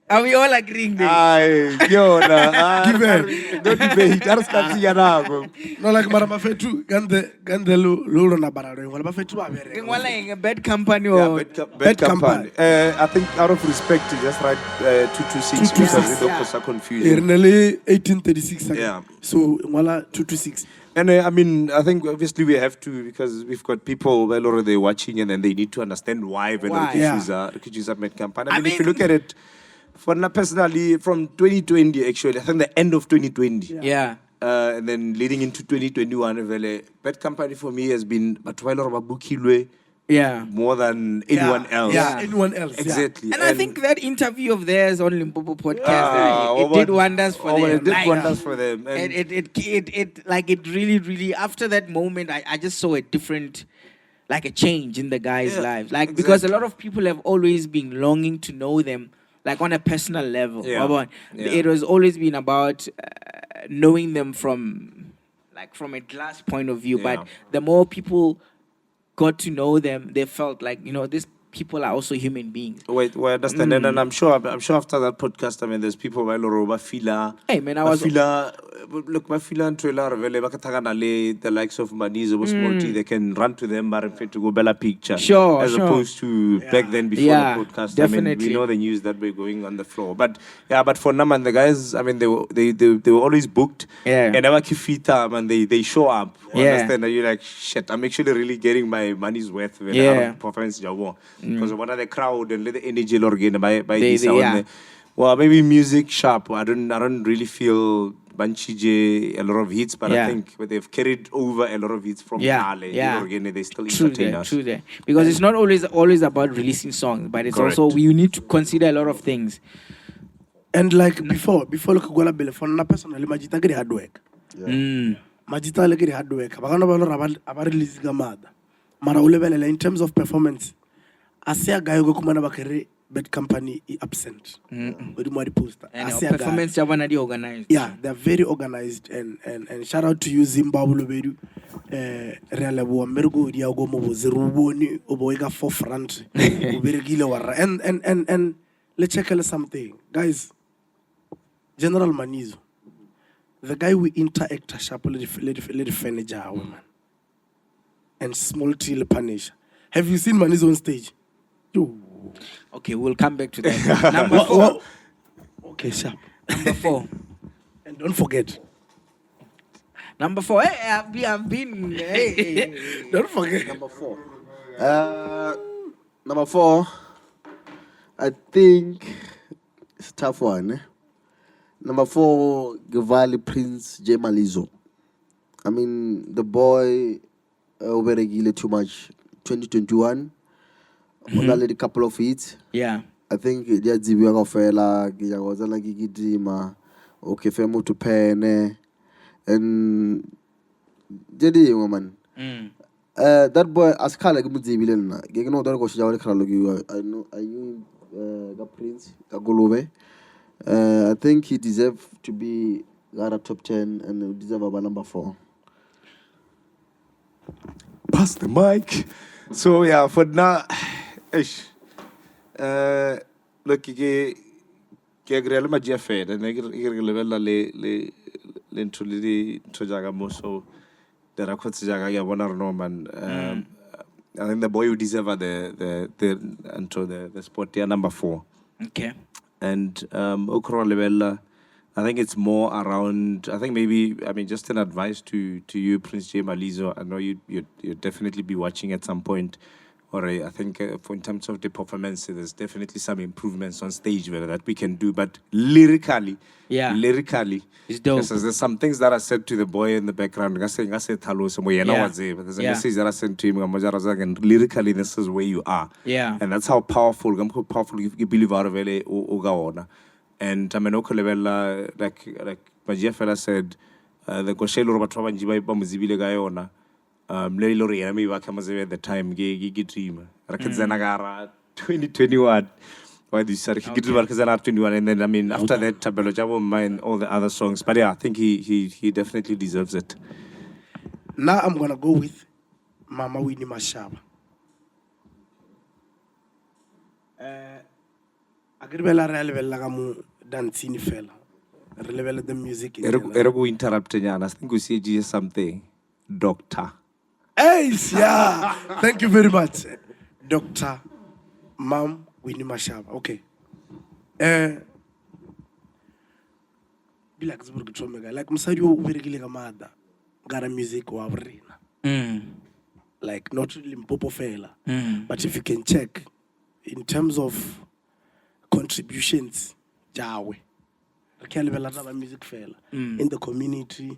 Are we all agreeing there? Don't debate. No, like Maramafetu, Gande Lulu Nabarado, what about Fetu? A bad company or Bad company. I think out of respect, to just write 226 because it don't cause confusion. Nearly 1836. Yeah. So, Wala 226. And I mean, I think obviously we have to because we've got people well already watching and then they need to understand why the Kujisa made campaign. I mean, if you look at it, for me personally, from 2020 actually, I think the end of 2020. Yeah. And then leading into 2021, bad company for me has been Bukilwe more than anyone else. Yeah, anyone else. Exactly. And I think that interview of theirs on Limpopo podcast, it did wonders for them. It did wonders for them. And It really, after that moment, I just saw a different, like a change in the guys' lives. Like, because a lot of people have always been longing to know them, like on a personal level. It was always been about knowing them from a glass point of view. But the more people got to know them, they felt like, these people are also human beings. Wait, I understand. And I'm sure after that podcast, I mean, there's people by Loroba Fila. Hey, man, I was- Look, my Fila and Trailer, the likes of Manizo, Small T, they can run to them, but to go Bella picture. Sure, As sure. opposed to back then before Yeah, the podcast. I definitely. mean, we know the news that we're going on the floor. But yeah, but for Naman, the guys, I mean, they were always booked. Yeah. And never kifita, and they show up. Yeah. Understand? And you're like, shit, I'm actually really getting my money's worth when I Yeah. have a performance job. Because one of the crowd and let the energy again by this they- one. yeah. Well, maybe music sharp. I don't really feel Banchije a lot of hits, but Yeah. I think they've carried over a lot of hits from Yeah, Kale. yeah. Again, they still True entertain there, us. true there. Because it's not always about releasing songs, but it's Correct. also you need to consider a lot of things. And like before look go la bele for na personally majita ke hard work. Majita le ke hard work. Ba kana ba lo aba release ka mada. Mara o lebelela in terms of performance. Ase a guy go kumana ba kere bad company absent. Odi mo di poster. And Ase a guy. performance are already organized. Yeah, they're very organized and shout out to you Zimbabwe Lobedu. Realabo Amerigo dia go mo zeruboni oboyeka forefront. Uberegile wara. And let's check something. Guys, General Manizo. The guy we interact sharp let furniture woman. And Small T le punish. Have you seen Manizo on stage? Yo. Okay, we'll come back to that. Number 4. Okay, sharp. Number 4. And don't forget. Number 4. Hey, I've been. Hey. Don't forget. Number 4. Number 4. I think it's a tough one. Number 4, Givali Prince J Malizo. I mean, the boy overregulated too much. 2021. Only a couple of hits. Yeah. I think dia dzibiwa kaofela ke ya go tsala ke kitima okay fe mo to pene and jadi man that boy askhala ke mudzibile nna ke no dora go shija le khala I knew ga Prince ga Kolobe. I think he deserves to be Gara top 10 and deserve about number 4. Pass the mic. So yeah, for now, look, ke agree le Matsiafela ne ke lebella le ntho le di ntho jaga mo so the records jaga ya bona re no man. I think the boy who deserve the spot yeah, number 4. Okay. And okro lebella, I think it's more around. I think maybe just an advice to you, Prince J Malizo. I know you'd definitely be watching at some point. Or I think for in terms of the performance, there's definitely some improvements on stage that we can do. But lyrically, it's dope. yes, there's some things that I said to the boy in the background. I said, hello, but there's a message that I sent to him. And lyrically, this is where you are. Yeah. And that's how powerful you believe out of LA or and I mean, like Matsiafela said, the Koshelo Robatwa Njiba Muzibile Gayona. Lady Lori, I mean, at the time, gay dream. Rakazanagara 2021. Why do you say Rakazana 21? And then, after that, Tabelo Jabo mind all the other songs. But yeah, I think he definitely deserves it. Now I'm gonna go with Mama Winnie Mashaba. Agribela relevela kamu dancing fella. Relevela the music. Ergo interrupting, I think we see something. Doctor. Hey, yeah. Thank you very much, Dr. Mam Winnie Mashaba. Okay. Be like Musadi uberekile ka mada. Gara music wa rena. Like not Limpopo fela. But if you can check in terms of contributions, Jawe. Kelebela music fela in the community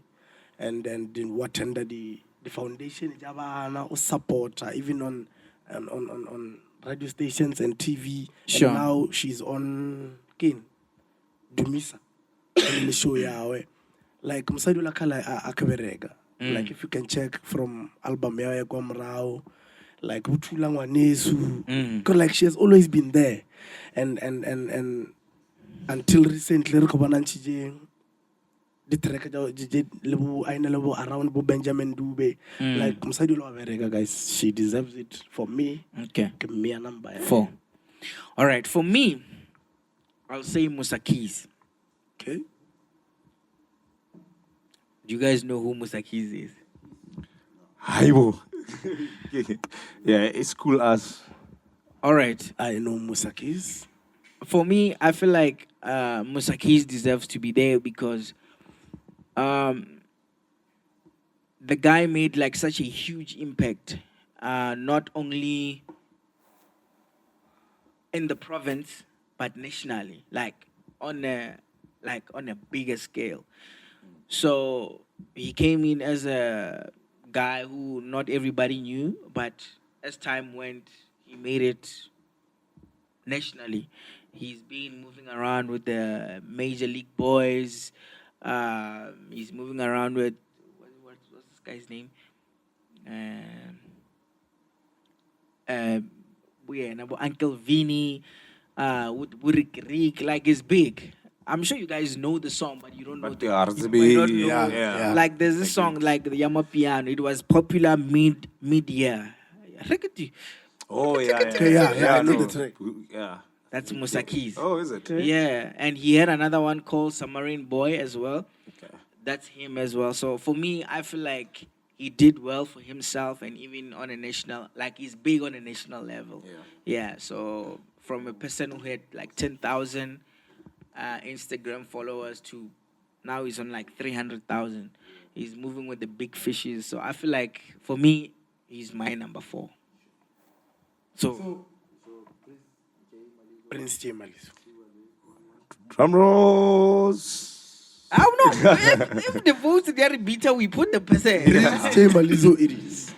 and in what under the foundation Jabana or supporter even on radio stations and TV. Sure. And now she's on Dumisa the show yawe. Like Musadula Kala Akaberega. Like if you can check from album ya Kwamrao, like Utulangwa Nesu. Because like she has always been there. And until recently the track around Benjamin Dube. Like guys, she deserves it. For me, Okay. give me a number. 4. All right. For me, I'll say Musa Keys. Okay. Do you guys know who Musa Keys is? Haibo. Yeah, it's cool as. All right. I know Musakis. For me, I feel like Musa Keys deserves to be there because the guy made like such a huge impact, not only in the province but nationally, like on a bigger scale. So he came in as a guy who not everybody knew, but as time went, he made it nationally. He's been moving around with the major league boys. He's moving around with what's this guy's name? Yeah, Uncle Vinny, with Rick, like it's big. I'm sure you guys know the song, but you don't know But the the you might not RZB, know. yeah. Like there's this song like the Yama Piano. It was popular mid year. Oh, yeah. Okay, yeah, I know no. the track. Yeah. That's Musa Keys. Oh, is it? Yeah, and he had another one called Submarine Boy as well. Okay. That's him as well. So for me, I feel like he did well for himself and even on a national, like he's big on a national level. Yeah. So from a person who had like 10,000 Instagram followers to now he's on like 300,000. He's moving with the big fishes. So I feel like for me, he's my number 4. So Prince J Malizo. Drum rolls. I don't know. If the votes are better, we put the person. Prince J Malizo it is.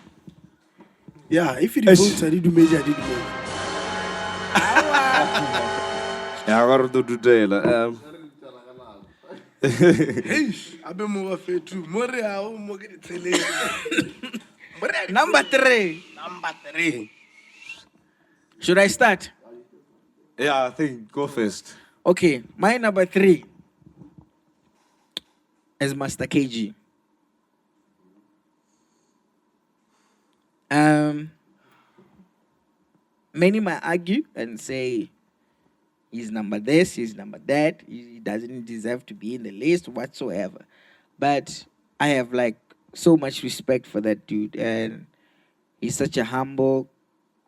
Yeah, if it votes, I did do major, I did do major. Yeah, I got to do that. I've been more fair too. More get it. Number 3. Number 3. Should I start? Yeah, I think go first. Okay, my number 3 is Master KG. Many might argue and say he's number this, he's number that, he doesn't deserve to be in the list whatsoever. But I have like so much respect for that dude, and he's such a humble,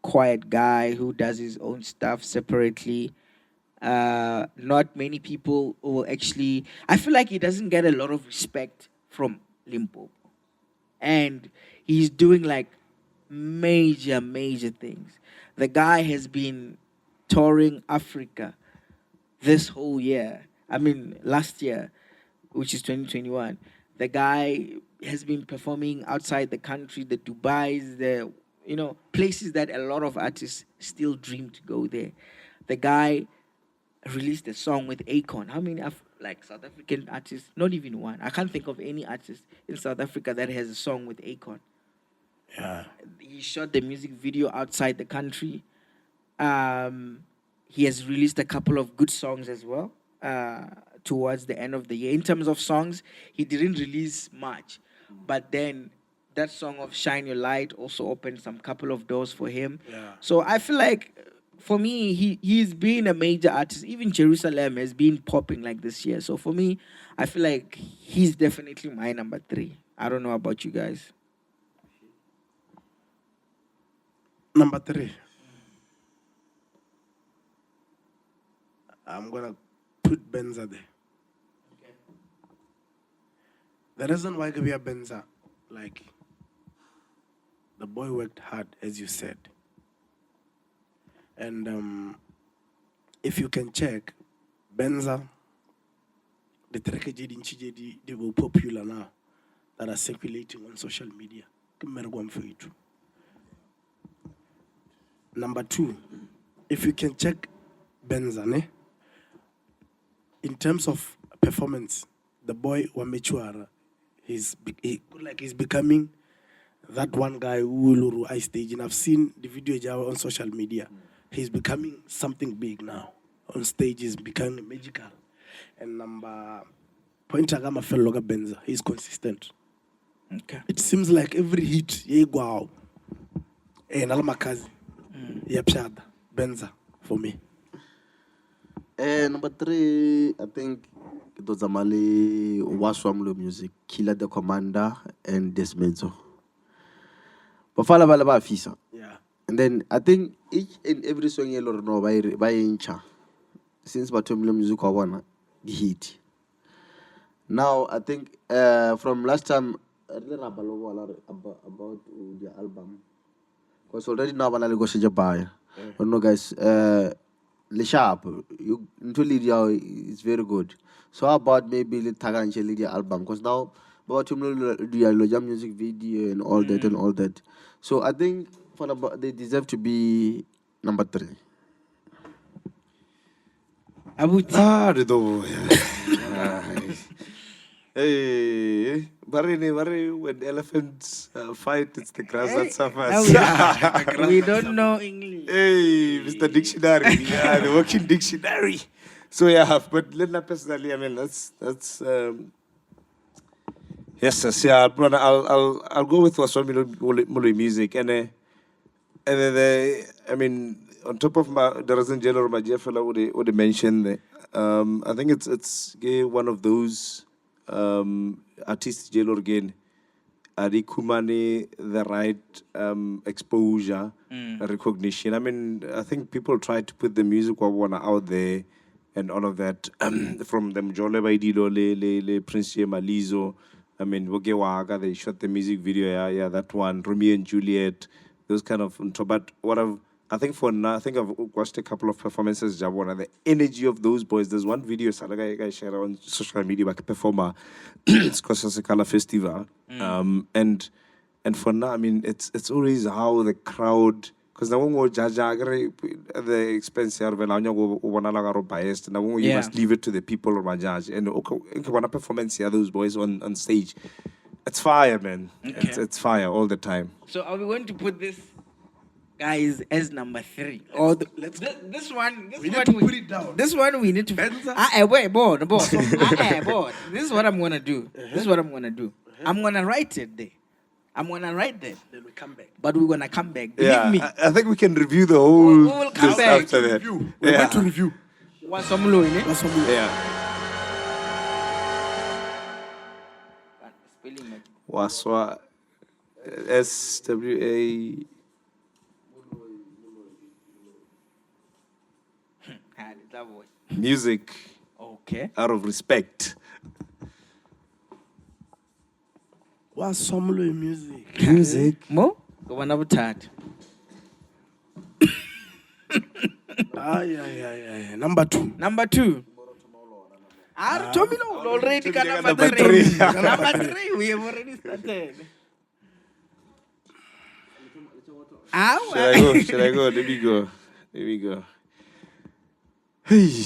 quiet guy who does his own stuff separately. Not many people will actually. I feel like he doesn't get a lot of respect from Limpopo, and he's doing like major things. The guy has been touring Africa this whole year. I mean, last year, which is 2021. The guy has been performing outside the country, the Dubais, the places that a lot of artists still dream to go there. The guy released a song with Akon. How many like South African artists? Not even one. I can't think of any artist in South Africa that has a song with Akon. Yeah. He shot the music video outside the country. He has released a couple of good songs as well towards the end of the year. In terms of songs, he didn't release much. But then that song of Shine Your Light also opened some couple of doors for him. Yeah. So I feel like, for me, he's been a major artist. Even Jerusalem has been popping like this year. So for me, I feel like he's definitely my number 3. I don't know about you guys. Number 3. I'm gonna put Benza there. Okay. The reason why we have Benza, like, the boy worked hard, as you said. And if you can check, Benza, the track they were popular now, that are circulating on social media. Number 2, if you can check Benza, in terms of performance, the boy Wamechuara, he's becoming that one guy who will ice stage. And I've seen the video on social media. He's becoming something big now. On stage, he's becoming magical. And number Point aga mafello ka Benza. He's consistent. Okay. It seems like every hit, ye wow. Nala makazi. Yapshada. Benza for me. Number 3, I think it was Amali Waswamlo music, Killer the Commander and Desmenzo. Bafala Balaba Fisa. Yeah. And then I think each and every song yellow no by incha. Since Batumlo music one the hit. Now I think from last time about the album. Because already now I'm go to buy. But no guys, Le Sharp, you into Lydia is very good. So how about maybe the Taganche Lydia album? Because now about the Loja music video and all that and all that. So I think for they deserve to be number 3. Rido. Hey, when the elephants fight, it's the grass that suffers. We don't know English. Hey, Mr. Dictionary, yeah, the working dictionary. So yeah, but Linda personally, I mean, that's yes, yeah. I'll go with Waswami music, and then I mean, on top of the resident general Makhubela would they mention I think it's one of those artists jail again. Kumani the right exposure, recognition. I mean, I think people try to put the music out there and all of that. From the Mjole Baidilo, Le Prince Malizo. I mean, Wogewaga, they shot the music video, yeah, that one, Romeo and Juliet, those kind of. But I think for now, I think I've watched a couple of performances, Jabona, the energy of those boys. There's one video I share on social media, like a performer, it's called Sasekala Festival. And for now, I mean, it's always how the crowd, because now when we judge the expense here, biased, now you must leave it to the people or my judge. And when a performance here, those boys on stage, it's fire, man. Okay. It's fire all the time. So are we going to put this guys as number 3? Or this one We need to put it down. This one we need to Benza? wait, board. This is what I'm gonna do. This is what I'm gonna do. I'm gonna write it there. I'm gonna write that. Then we come back. But we're gonna come back. Believe Yeah, me. I think we can review the whole We will come list back after that. We're going to review. Waswamlo, innit? Waswamlo. Yeah. Spelling it. Waswa, SWA. That boy. Music Okay. out of respect. Waswamlo music. Music. Mo? Go one of that. Ay. Number 2. Number 2. Tomino already got number number 3. three. Number 3, we have already started. Should I go? Let me go. Hey.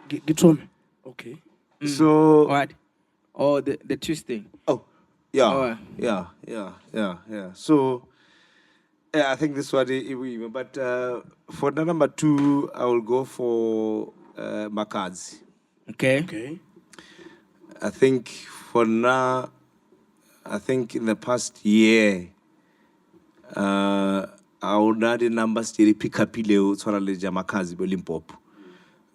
Get on. Okay. So. What? Oh, the twisting. Oh, yeah. Oh. Yeah. So, yeah, I think this one, but for the number 2, I will go for Makazi. Okay. I think for now, I think in the past year, I would not the numbers to pick up Makazi Limpopo.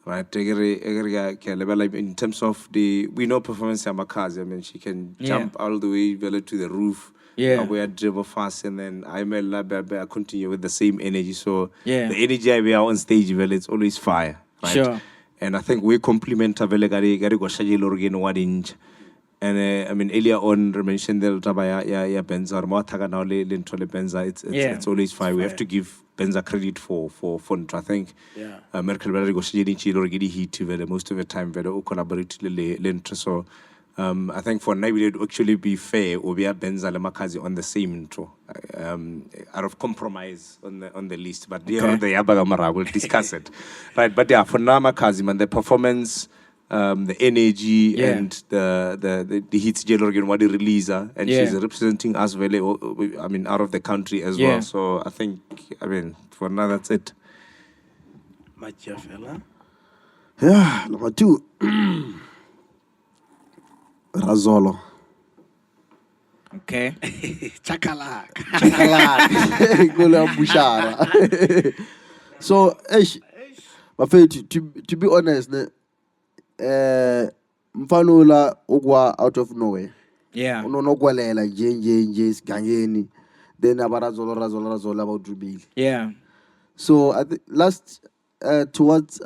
Right, in terms of we know performance of Makazi. I mean, she can jump all the way to the roof. Yeah. We are dribble fast, and then I continue with the same energy. So Yeah. the energy I wear on stage, it's always fire. Right? Sure. And I think we compliment and I mean earlier on I mentioned the Benza Benza. It's always fine. We have to give Benza credit for it. I think Merkel hit most of the time collaborate so I think for now we would actually be fair or we have Benza Makazi on the same intro out of compromise on the list, but we'll discuss it. Right, but yeah, for now Makazi, man, the performance, the energy and the hits Jelorgan what the releaser, and she's representing us well, I mean out of the country as well. So I think, I mean, for now that's it. Matsiafela. Yeah, number 2. Razolo. Okay. Chakalaka. Kule Bushara. So, to be honest, mfanula ugwa out of nowhere. Yeah. Unonogwalela nje sigangeni. Then abarazola about Rubili. Yeah. So I think towards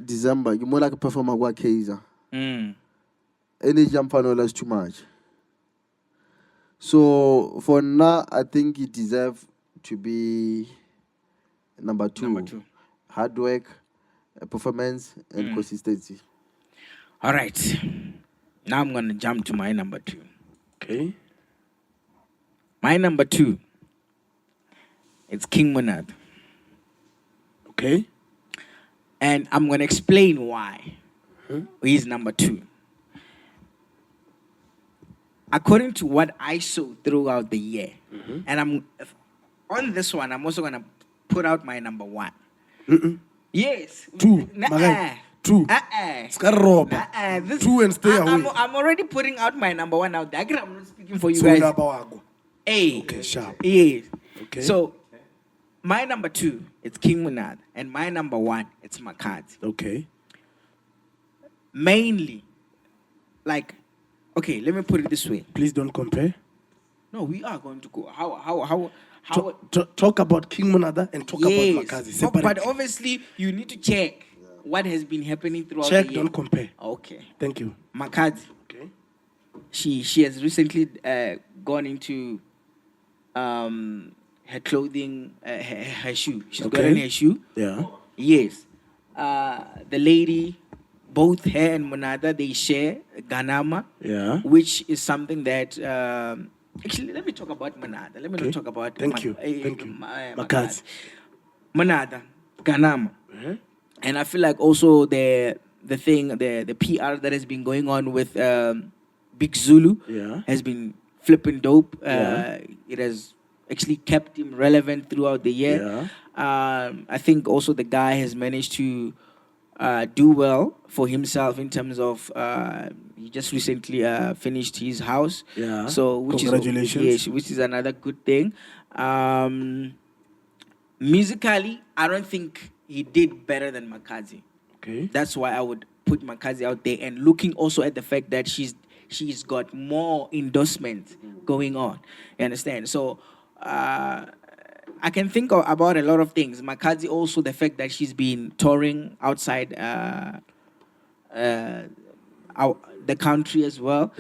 December, you more like a performer kwa Kaiser. Any jump is too much. So for now, I think he deserves to be number two. Hard work, performance, and consistency. All right. Now I'm gonna jump to my number 2. Okay. My number 2. It's King Monad. Okay. And I'm gonna explain why he's number 2. According to what I saw throughout the year, and on this one, I'm also gonna put out my number 1. Yes. 2. Nuh-uh. 2. Two and stay away. I'm already putting out my number 1 out there. I'm not speaking for you So guys. Nabawago. Hey. Okay, sharp. Yes. Okay. So my number 2, it's King Munad, and my number 1, it's Makhubela. Okay. Mainly, like, okay, let me put it this way. Please don't compare. No, we are going to go. Talk about King Monada and talk about Makazi. Separate. But obviously, you need to check what has been happening throughout Check, the year. don't compare. Okay. Thank you. Makhubela. Okay. She has recently gone into her clothing, her shoe. She's gotten her shoe. Yeah. Yes. The lady, both her and Monada, they share Ganama. Yeah. Which is something that actually, let me talk about Monada. Let me not talk about Thank you. Makhubela. Monada, Ganama. And I feel like also the PR that has been going on with Big Zulu has been flipping dope. It has actually kept him relevant throughout the year. I think also the guy has managed to do well for himself in terms of he just recently finished his house. So Congratulations. which is another good thing. Musically, I don't think he did better than Makhubela. Okay. That's why I would put Makhubela out there, and looking also at the fact that she's got more endorsement going on. You understand? So I can think about a lot of things. Makhubela also, the fact that she's been touring outside the country as well.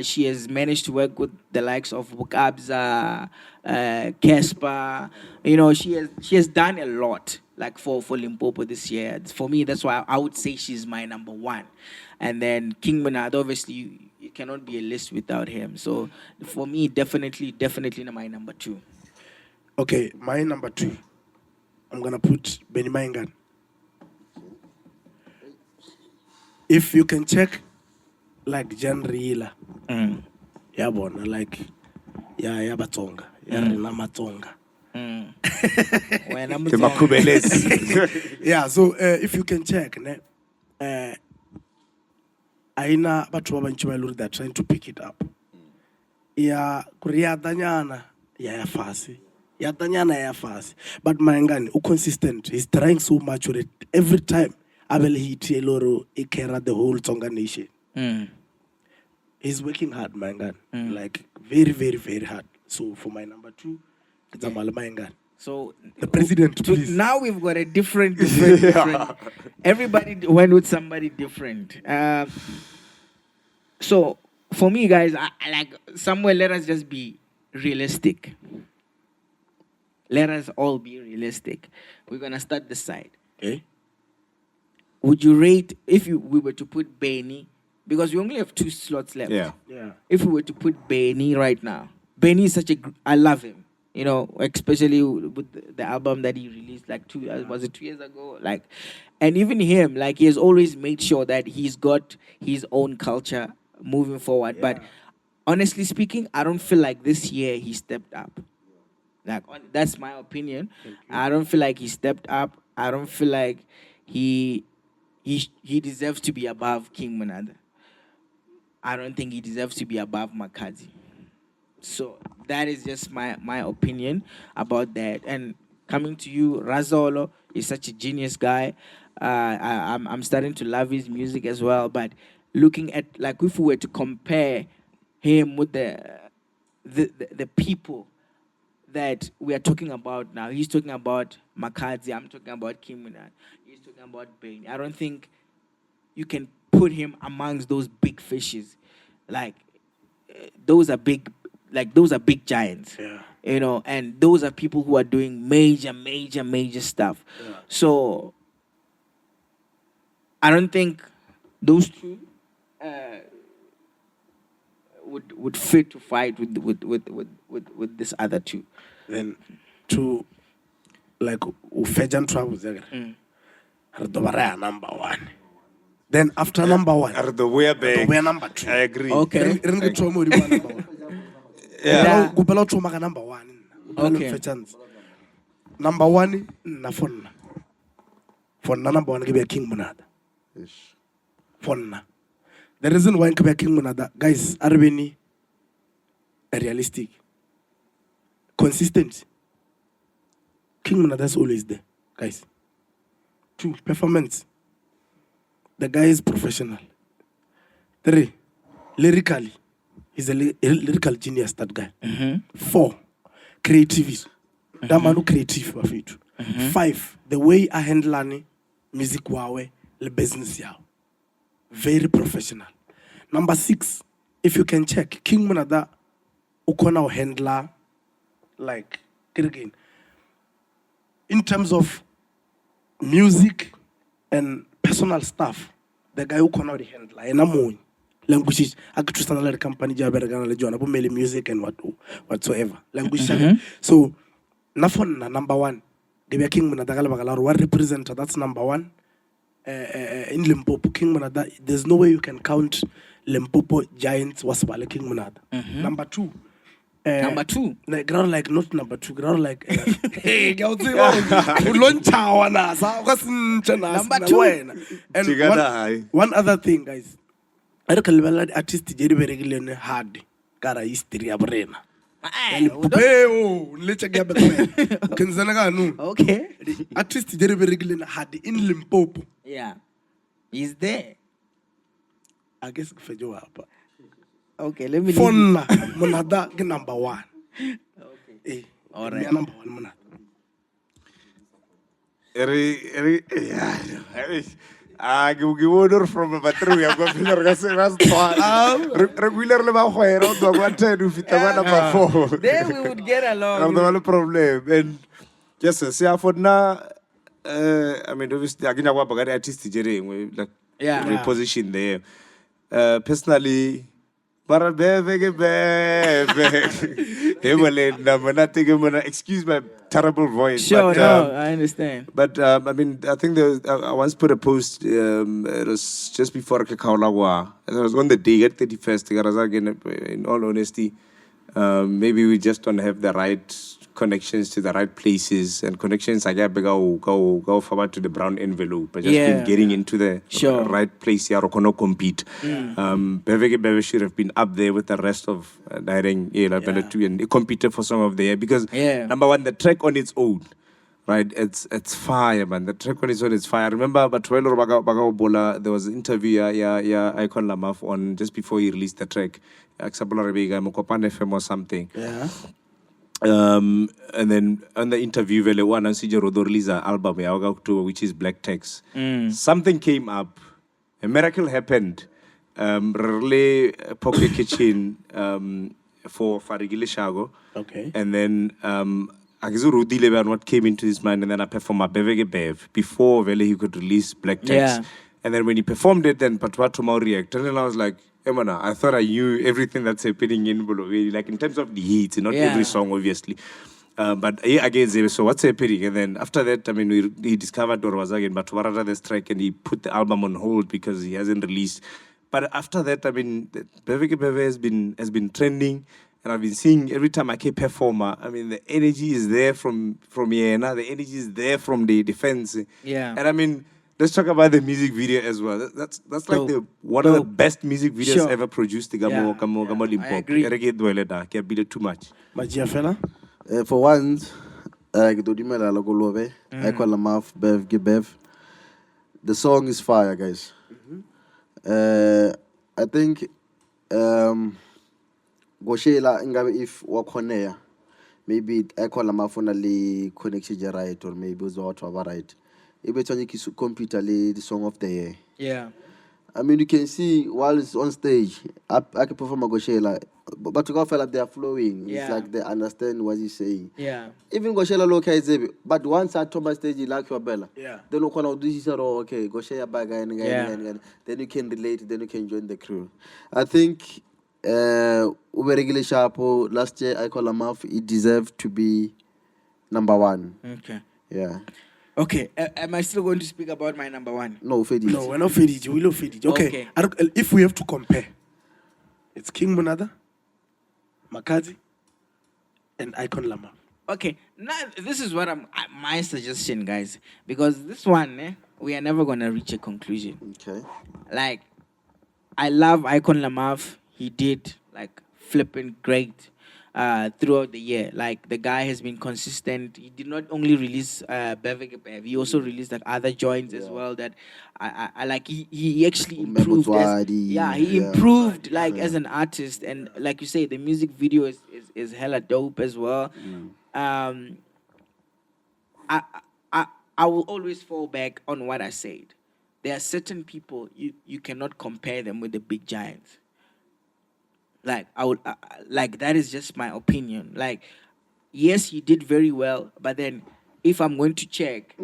She has managed to work with the likes of Bukabza, Casper. You know, she has done a lot, like for Limpopo this year. For me, that's why I would say she's my number 1. And then King Monad, obviously, you cannot be a list without him. So for me, definitely my number 2. Okay, my number 2. I'm gonna put Benny Maingan. If you can check, like Janrila, yabona, like Batonga, Rina Matonga. When I'm The Makhubelas. Yeah, so if you can check, aina batho ba bantši ba ile they're trying to pick it up. Ya kuriatanyana ya fasi. Yatanyana fasi. But Maingani, consistent. He's trying so much with it. Every time I will hit Loro, he carry the whole Tonga nation. He's working hard, Maingani. Like very, very, very hard. So for my number 2, it's Amal Maingani. So the president, please. Now we've got a different. Everybody went with somebody different. So for me, guys, I like somewhere. Let us just be realistic. Let us all be realistic. We're gonna start this side. Okay. Would you rate if we were to put Benny, because we only have 2 slots left? Yeah. If we were to put Benny right now, Benny is I love him. You know, especially with the album that he released like 2 years ago? Like, and even him, like, he has always made sure that he's got his own culture moving forward. Yeah. But honestly speaking, I don't feel like this year he stepped up. Like, that's my opinion. I don't feel like he stepped up. I don't feel like he deserves to be above King Monada. I don't think he deserves to be above Makazi. So that is just my opinion about that. And coming to you, Razolo is such a genius guy. I'm starting to love his music as well. But looking at, like, if we were to compare him with the people that we are talking about now, he's talking about Makazi, I'm talking about King Minaj, he's talking about Bain. I don't think you can put him amongst those big fishes. Like, those are big, those are big giants. Yeah. You know, and those are people who are doing major stuff. Yeah. So I don't think those two would fit to fight with this other two. Then to like Fejan travels number one. Then after number one, Are the way back. we're number two. I agree. Okay. Number one. Yeah. Kupela trauma number one. Okay. Fechans. Number one na fonna. Fonna number one give King Munada. Yes. Fonna. The reason why give King Munada, guys, are really realistic, consistent. King Munada is always there, guys. Two, performance. The guy is professional. Three, lyrically, he's a lyrical genius, that guy. Four, creativity. That man who creative of it. Five, the way I handle music wawe, the business yao. Very professional. Number six, if you can check, King Munada ukona handler, like, again, in terms of music and personal stuff, the guy who cannot handle and I'm language I company jabber music and whatsoever language. So nafon number one, the King Munada what representer, that's number one. In Limpopo, King Munada, there's no way you can count Limpopo giants was King Munada. Number two. Number two. Like not number two, like hey, number two. And one other thing, guys. I don't know artist very hard. Cara history abrena. Okay. Artist very hard in Limpopo. Yeah. He's there. I guess fejo hapa. Okay, let me Phone Munada number one. Okay. All right. Number one Give order from a battery. I'm going to regularly number four. Then we would get along. I'm the only problem. And yes, sir, for now, I mean, obviously, I can about artist like reposition there. Personally, but excuse my terrible voice. Sure, but, no, I understand. But I mean, I think I once put a post. It was just before Kakaolawa. It was on the day at 31st. In all honesty, maybe we just don't have the right connections to the right places, and connections I get go forward to the brown envelope, but just been getting into the right place here or cannot compete. Bevege should have been up there with the rest of Direng and competed for some of the year because number one, the track on its own, right? It's fire, man. The track on its own is fire. I remember but Bola, there was an interview Icon Lamaf on just before he released the track. FM or something. Yeah. And then on the interview, one and release an album, which is Black Text. Something came up, a miracle happened. Relay Pocket Kitchen for Farigile Shago. Okay. And then Rudi Levan, what came into his mind, and then I performed a Bevege Bev before he could release Black Text. And then when he performed it, then Patwa Tomau reacted, and I was like, Emana, I thought I knew everything that's happening in Bolo, like in terms of the hits, not every song, obviously. But again, so what's happening? And then after that, I mean, he discovered Dorwazag but Warada this track, and he put the album on hold because he hasn't released. But after that, I mean, Bevege Beve has been trending, and I've been seeing every time I keep performer. I mean, the energy is there from Yena, the energy is there from the defense. Yeah. And I mean, let's talk about the music video as well. That's like Dope. one of the Dope. best music videos Sure. ever produced. Yeah. Limpopo. I agree. Can't beat it too much. Matsiafela. For once, ke tlo dumela la Kolobe. I call him off Bev Bev. The song is fire, guys. I think Goshela ngabe if wakhonea, maybe I call him off on the connection right, or maybe was what right. Ebe tshwanetse ke computer le the song of the year. Yeah. I mean, you can see while it's on stage, I can perform a Goshela, but to go feel like they are flowing. Yeah. It's like they understand what he's saying. Yeah. Even Goshela look at it, but once I told my stage, you like your bella. Yeah. Then look when this is okay, Goshela bag and Yeah. then you can relate, then you can join the crew. I think Ube Regular Sharpo last year I call him off. He deserved to be number one. Okay. Yeah. Okay. Am I still going to speak about my number one? No, Fedi. No, we're not Fedij. We love Fedij. Okay. Okay. If we have to compare, it's King Monada, Makadzi, and Icon Lama. Okay. Now this is what my suggestion, guys, because this one we are never gonna reach a conclusion. Okay. Like, I love Icon Lamav. He did like flipping great throughout the year. Like, the guy has been consistent. He did not only release Bev, he also released like other joints as well. That I like. He actually improved. He improved like as an artist, and like you say, the music video is hella dope as well. I will always fall back on what I said. There are certain people you cannot compare them with the big giants. Like, I would like, that is just my opinion. Like, yes, you did very well, but then if I'm going to check,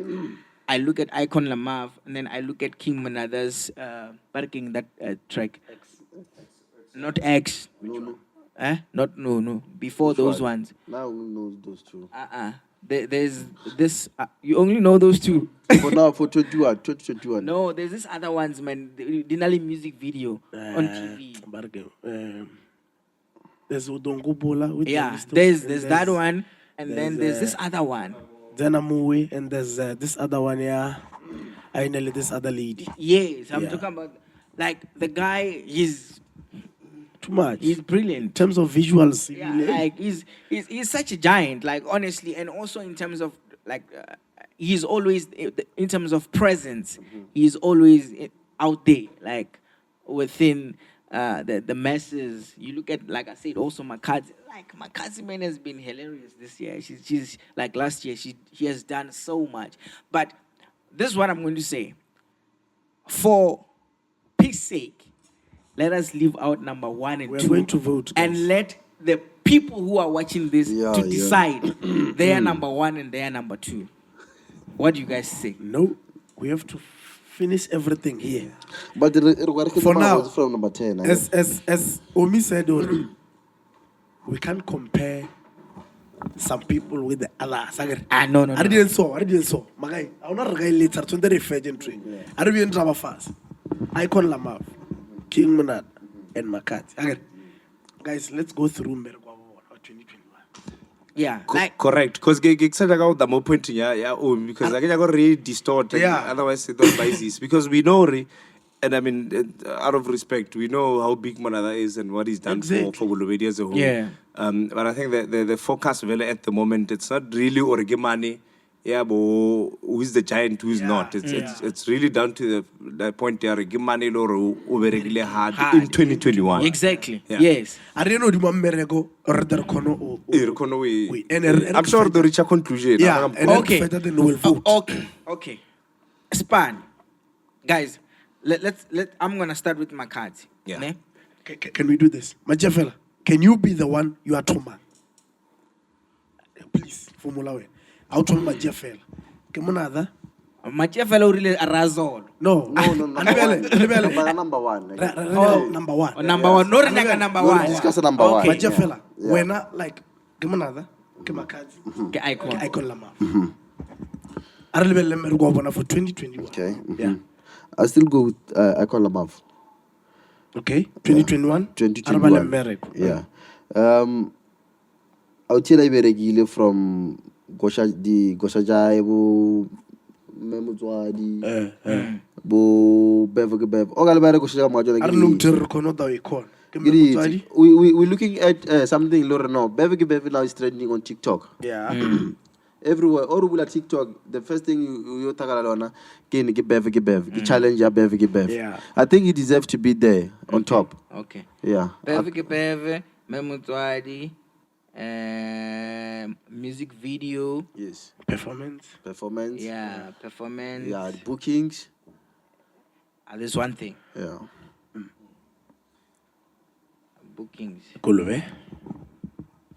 I look at Icon Lamav and then I look at King Manada's parking that track. Not X. No. No. Before Which those one? ones. Now we know those two. There's this. You only know those two. For now, for 2021. No, there's this other ones, man. The Dinali music video on TV. There's Udongo Bola. There's that one, and then there's this other one. Zanamue, and there's this other one, yeah. I know this other lady. Yes, I'm talking about, like, the guy. He's too much. He's brilliant in terms of visuals. Yeah, like he's such a giant, like, honestly, and also in terms of like he's always in terms of presence. He's always out there, like within the masses. You look at, like I said, also Makadzi. Like, Makadzi, man, has been hilarious this year. She's like last year. She has done so much. But this is what I'm going to say. For peace sake, let us leave out number 1 and 2. We're going to vote, guys. And let the people who are watching this to decide their number 1 and their number 2. What do you guys say? No, we have to finish everything here. But for now, from number 10. As Omee said, we can't compare some people with the others. No. I didn't saw. Magai, I will not regale later. To the refugee tree. I didn't drama fast. Icon Lamav, King Munad, and Makadzi. Guys, let's go through Mergwa 2021. Yeah, correct. Because the more point because I got really distorted. Yeah. Otherwise, it don't buy this because we know. And I mean, out of respect, we know how big Manada is and what he's done for Kolobe as a whole. Yeah. But I think that the focus really at the moment, it's not really Oregemani, but who's the giant, who's not. It's really down to the point there, Oregemani or regular hard in 2021. Exactly. Yeah. Yes. I didn't know the Merego or the Kono. I'm sure the richer conclusion. Yeah. Okay. We'll vote. Okay. Span. Guys, I'm gonna start with Makadzi. Yeah. Ne? Can we do this? Matsiafela, can you be the one you are Toma? Please, Formula Way. Out of Matsiafela. Come on, other. Matsiafela really Razor. No. Number 1. Number 1. Number 1. No, number 1. Discuss number 1. Matsiafela. We're not like, come on, other. Makadzi. Icon Lama. I remember go for 2021. Okay. Yeah. I still go with Icon Lamav. Okay. 2021. 2021. Yeah. I'll tell you from Goshajaibu Memutswadi, bo Bev ke Bev. O ka le ba re go shega mwa jona a ke re no di- mtere kona da we khona ke ke di- motswadi we're looking at something Lord no. Bev ke Bev now is trending on TikTok. yeah Everywhere. Or bula TikTok, the first thing you tagala lona ke Bev ke Bev. Ke challenge ya Bev ke Bev. Yeah. I think he deserves to be there on top. Okay. Yeah. Beve, Memutswadi, music video. Yes. performance Performance. Yeah, performance. Yeah, bookings. There's one thing. Yeah. Bookings. Kolobe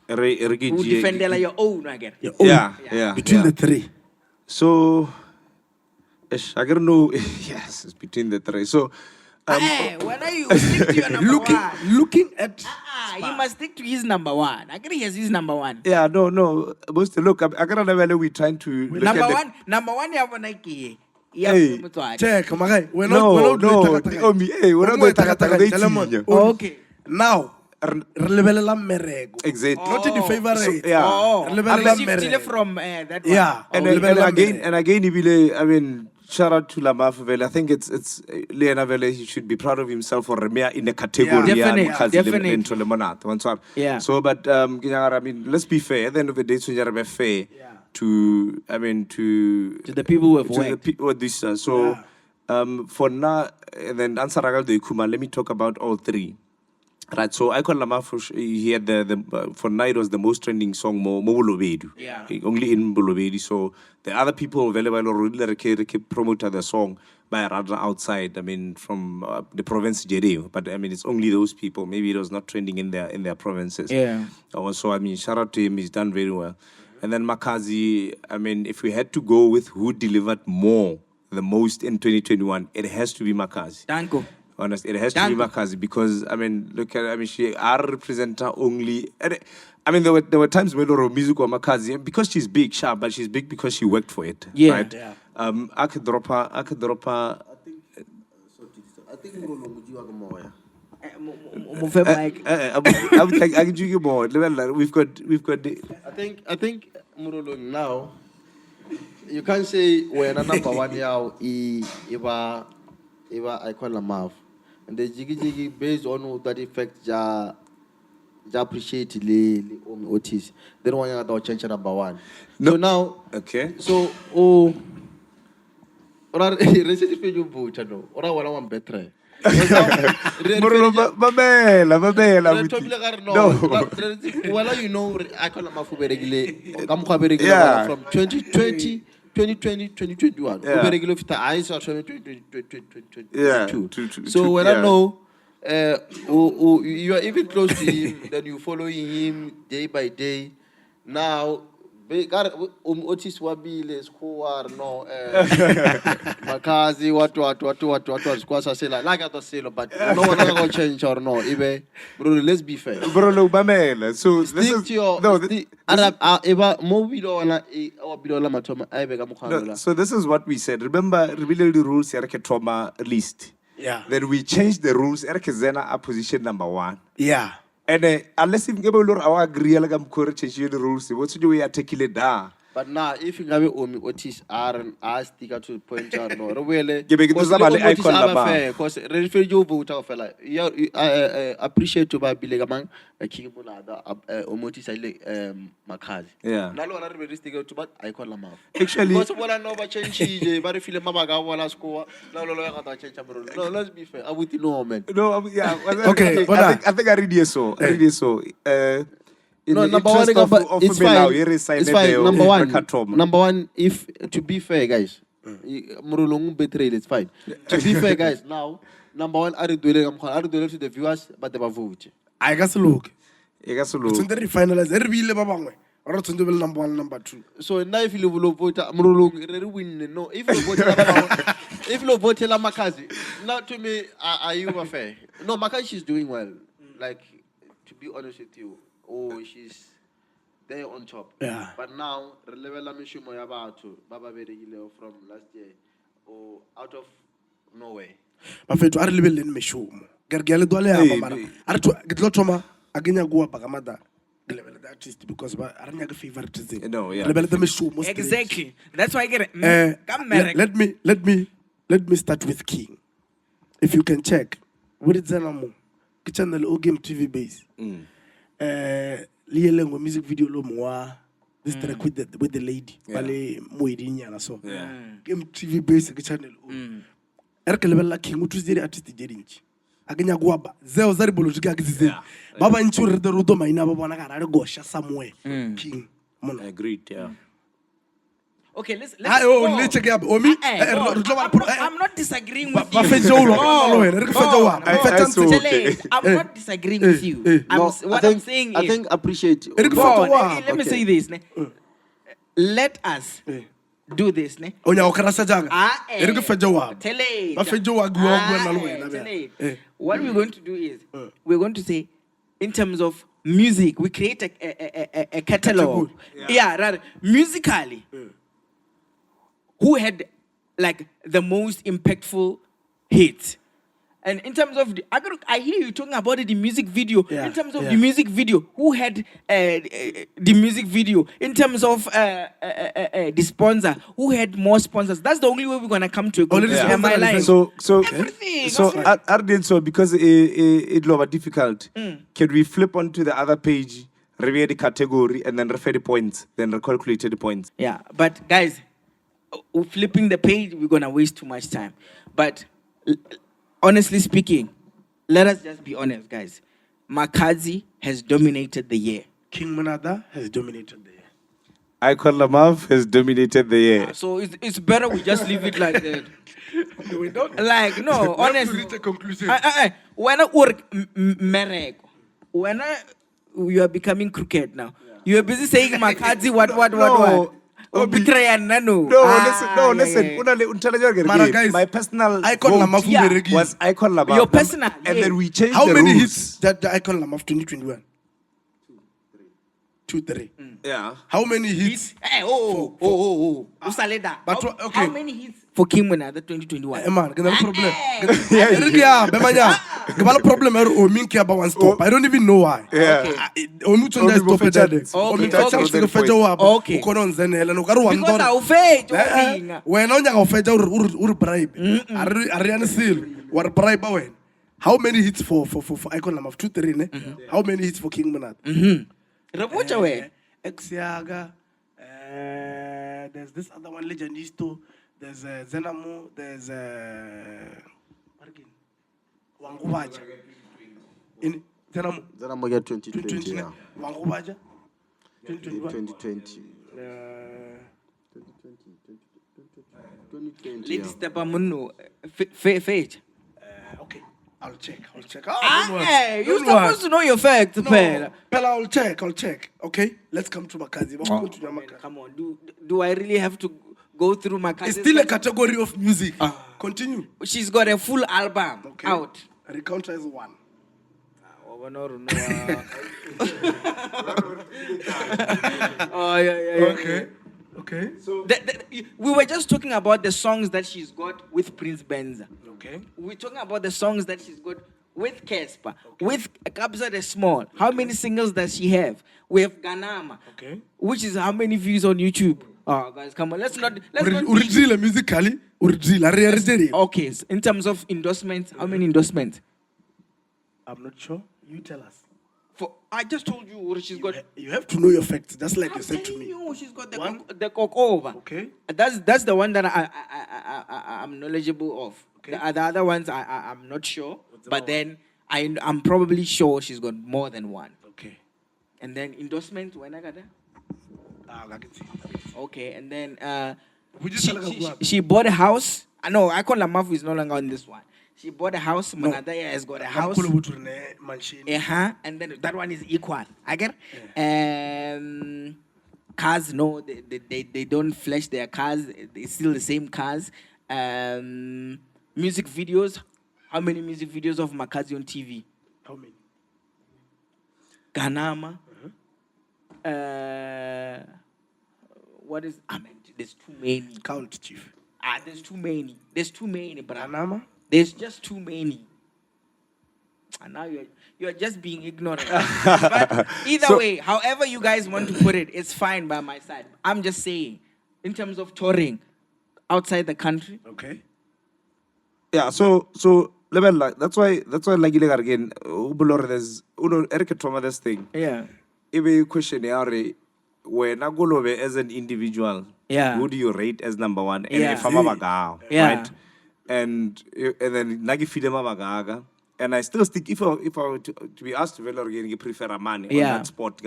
Who defend your own again? yeah Yeah. between the three So, I don't know. Yes, it's between the three. So, Hey, when are you stick to your number one? looking at You must stick to his number one. I agree, he has his number one. yeah, no. Most look, I can't know we're trying to look Number at the- one, you have a Nike. You Hey. have Memutswadi. check magai when No, Omee, hey, we're not doing taka-taka, they see. Okay. now re lebelela mmereko Exactly. not the favorite So, yeah. Oh, Re lebelela I'm shifting mmereko. from that one. yeah And, re lebelela and again, Ibile, I mean, shout out to Makhubela. I think it's Leona Vele. He should be proud of himself for Remea in the category. Yeah. Definitely. Yeah. So, but I mean, let's be fair. At the end of the day, so you be fair to To the people who have to the worked. people with this. So, for now, and then answer the Ikuma. Let me talk about all three. Right, so I call Lama he had the for night was the most trending song Mo Bolobedu. Yeah. Only in Bolobedi. So the other people available already keep promoted the song by rather outside. I mean from the province Jere. But I mean it's only those people. Maybe it was not trending in their provinces. Yeah. Also, I mean shout out to him, he's done very well. And then Makazi, I mean, if we had to go with who delivered the most in 2021, it has to be Makazi. Danko. Honestly, it has to be Makazi because I mean, she our representer only. I mean, there were times when music was Makazi because she's big, sharp, but she's big because she worked for it. Yeah. Right? Yeah. I could drop her. I think I can give you more. We've got. I think Murolo now you can't say we're number one now Iba I call a mouth. And the jiggy based on that effect ja appreciate Omee Otis. They don't want to change number one. No. So now Okay. so ora receive you boot no. Ora one better. Babela. No. Well, you know, I call them from 2020, 2021. Yeah. I saw 2022. Yeah. So when I Yeah. know, you are even close to him, then you following him day by day. Now, Otis wabile squad no makazi watu squad say like I say but no one gonna change or no ibe bro let's be fair Bro, Babela. So this stick is to your no. eba mo bilo na bilola matoma aibe ka No, mukhamela so this is what we said. Remember, reveal the rules. Erke trauma list. yeah Then we changed the rules. Erke Zena are position number 1. yeah And unless if you agree, like I'm change the rules. What's the way I take it down? but now if you have Omee Otis are stick to the point or no really Yeah, because somebody I call them. because refer you vote of fella I appreciate to bile gamang king mulada Omee Otis makazi Yeah. nalo na re stick to but I call them Actually- because bona no ba change ba feel mabaga wala score nalo lo ya change bro no let's be fair I would know man No, yeah. Okay, I think I read this so. In no, the number one, interest of it's Makhubela, fine. here is It's signed fine. the Number one, if to be fair, guys, Murulungu betrayal, it's fine. To be fair, guys, now number one, I do to the viewers, but they vote. I guess look You guys will it's in the finalize re ba bangwe ora tsende be number 1 number 2 So now, if you vote, Murulungu win. No, if you vote, la Makazi, now to me, are you fair? No, Makazi is doing well. Like to be honest with you, she's there on top. Yeah. But now, relevela mishumo ya batho baba berekile from last year or out of nowhere. ba fetwa a re lebeleng meshomo ke re ke ya le dwale ya Hey, mara hey. a re ke tlo thoma a kenya go apa ka mata ke lebele the artist because I don't have a favoritism. No, yeah. Exactly. That's why I get it. Let me start with King. If you can check, what is Zanamo? Channel O Game TV base. Liyelengo music video lo mwa. This track with the lady. Bale moedinya na so. Game TV base channel O. Erkelebella King utuzeri artist jerinchi. Agenya guaba. Zeo zari bolojika kizize. Baba nchuri de rudo maina baba na kana gosha somewhere. King. Agreed, yeah. Okay, let's let's check up. Omee. I'm not disagreeing with you. I'm not disagreeing with you. I'm saying I think appreciate. Let me say this. Let us do this. What we're going to do is we're going to say, in terms of music, we create a catalog. Yeah, rather musically. Who had like the most impactful hits? And in terms of I hear you talking about it in music video. In terms of the music video, who had the music video? In terms of the sponsor, who had more sponsors? That's the only way we're gonna come to a conclusion. Am I lying? So everything. Arden, so because it was difficult, can we flip onto the other page, review the category, and then refer the points, then recalculate the points? Yeah, but guys, flipping the page, we're gonna waste too much time. But honestly speaking, let us just be honest, guys. Makhadzi has dominated the year. King Manada has dominated the year. Icon Lamav has dominated the year. So it's better we just leave it like that. We don't like no, honestly. reach a conclusion. When I work mereko, when you are becoming crooked now, you are busy saying Makhadzi what. Listen. Guys, my personal Icon vote Lamav was Icon Lamav. Your personal, and then we changed how the many rules. hits that the Icon Lamav 2021? 2, 3. Yeah. How many hits? Usaleda. But How many hits for King Muna the 2021? Man, get a problem. Problem. I don't even know why. Yeah. Okay. Because I'll fade. How many hits for Icon Lamav 2, 3? How many hits for King Manat? Exiaga. There's this other one, Legendisto. There's Zenamo. There's Wangubaja. In Zenamo get 2020. Yeah. Wangubaja. 2020. 2020. Ladies step amuno fate. Okay, I'll check. You're supposed to know your facts, Pella. I'll check. Okay, let's come to Makhadzi. Come on, do I really have to go through Makhadzi? It's still a category of music. Continue. She's got a full album out. Recounter is 1. Oh yeah. Okay. So we were just talking about the songs that she's got with Prince Benza. Okay. We're talking about the songs that she's got with Casper, with Kabza the Small. How many singles does she have? We have Ganama. Okay. Which is how many views on YouTube? Oh, guys, come on. Let's not. Original musically. Okay. So in terms of endorsements, how many endorsements? I'm not sure. You tell us. I just told you what she's got. You have to know your facts, just like you said to me. She's got the cocoa. Okay. That's the one that I'm knowledgeable of. Okay. The other ones I'm not sure, but then I'm probably sure she's got more than one. Okay. And then endorsement when I got that. I can see. Okay, and then she bought a house. I know Icon Lamav is no longer on this one. She bought a house. Manadaya has got a house. And then that one is equal. I get. Cars, no, they don't flash their cars. It's still the same cars. Music videos. How many music videos of Makhadzi on TV? How many? Ganama. What is? There's too many. Count, Chief. There's too many. There's too many, but Ganama. There's just too many. And now you're just being ignorant. But either way, however you guys want to put it, it's fine by my side. I'm just saying, in terms of touring outside the country. Okay. Yeah, so level like that's why like again there's Eric Trauma this thing. Yeah. If you question when I go over as an individual, Yeah. who do you rate as number one? And Yeah. if I'm a Yeah. right? And then nagi feed them and I still stick if I were to be asked to again, you prefer a man on Yeah. that spot.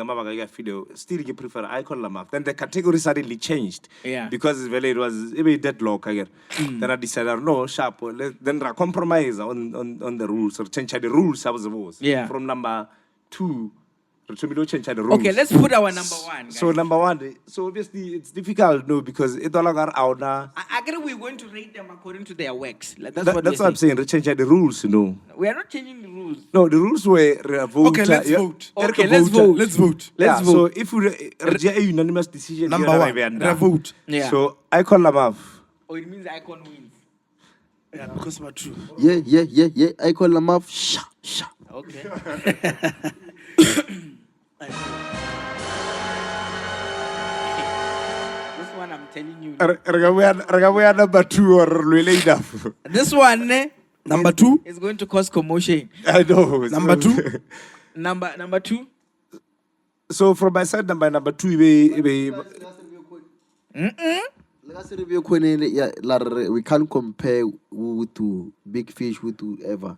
Still you prefer icon lamap. Then the category suddenly changed. Yeah. Because it was a deadlock again. Then I decided no sharp. Then I compromise on the rules or change the rules. I was Yeah. from number 2. So we don't change the rules. Okay, let's put our number one. Guys. So number 1. So obviously it's difficult, no, because it all got out now. I agree we're going to rate them according to their works. Like, that's That's what I'm saying. They change the rules, We are not changing the rules. No, the rules were vote. Okay, let's vote. Okay, let's vote. Let's vote. Let's vote. So if we a unanimous decision, Number one. Vote. Yeah. So I call them off. Oh, it means Icon wins. Yeah, because we're true. Yeah. I call them off. Sha. Okay. This one I'm telling you. Ragabuya number 2 or really enough. This one Number 2. is going to cause commotion. I know. Number 2. Number 2. So from my side, number 2, We can't compare with to big fish with whoever.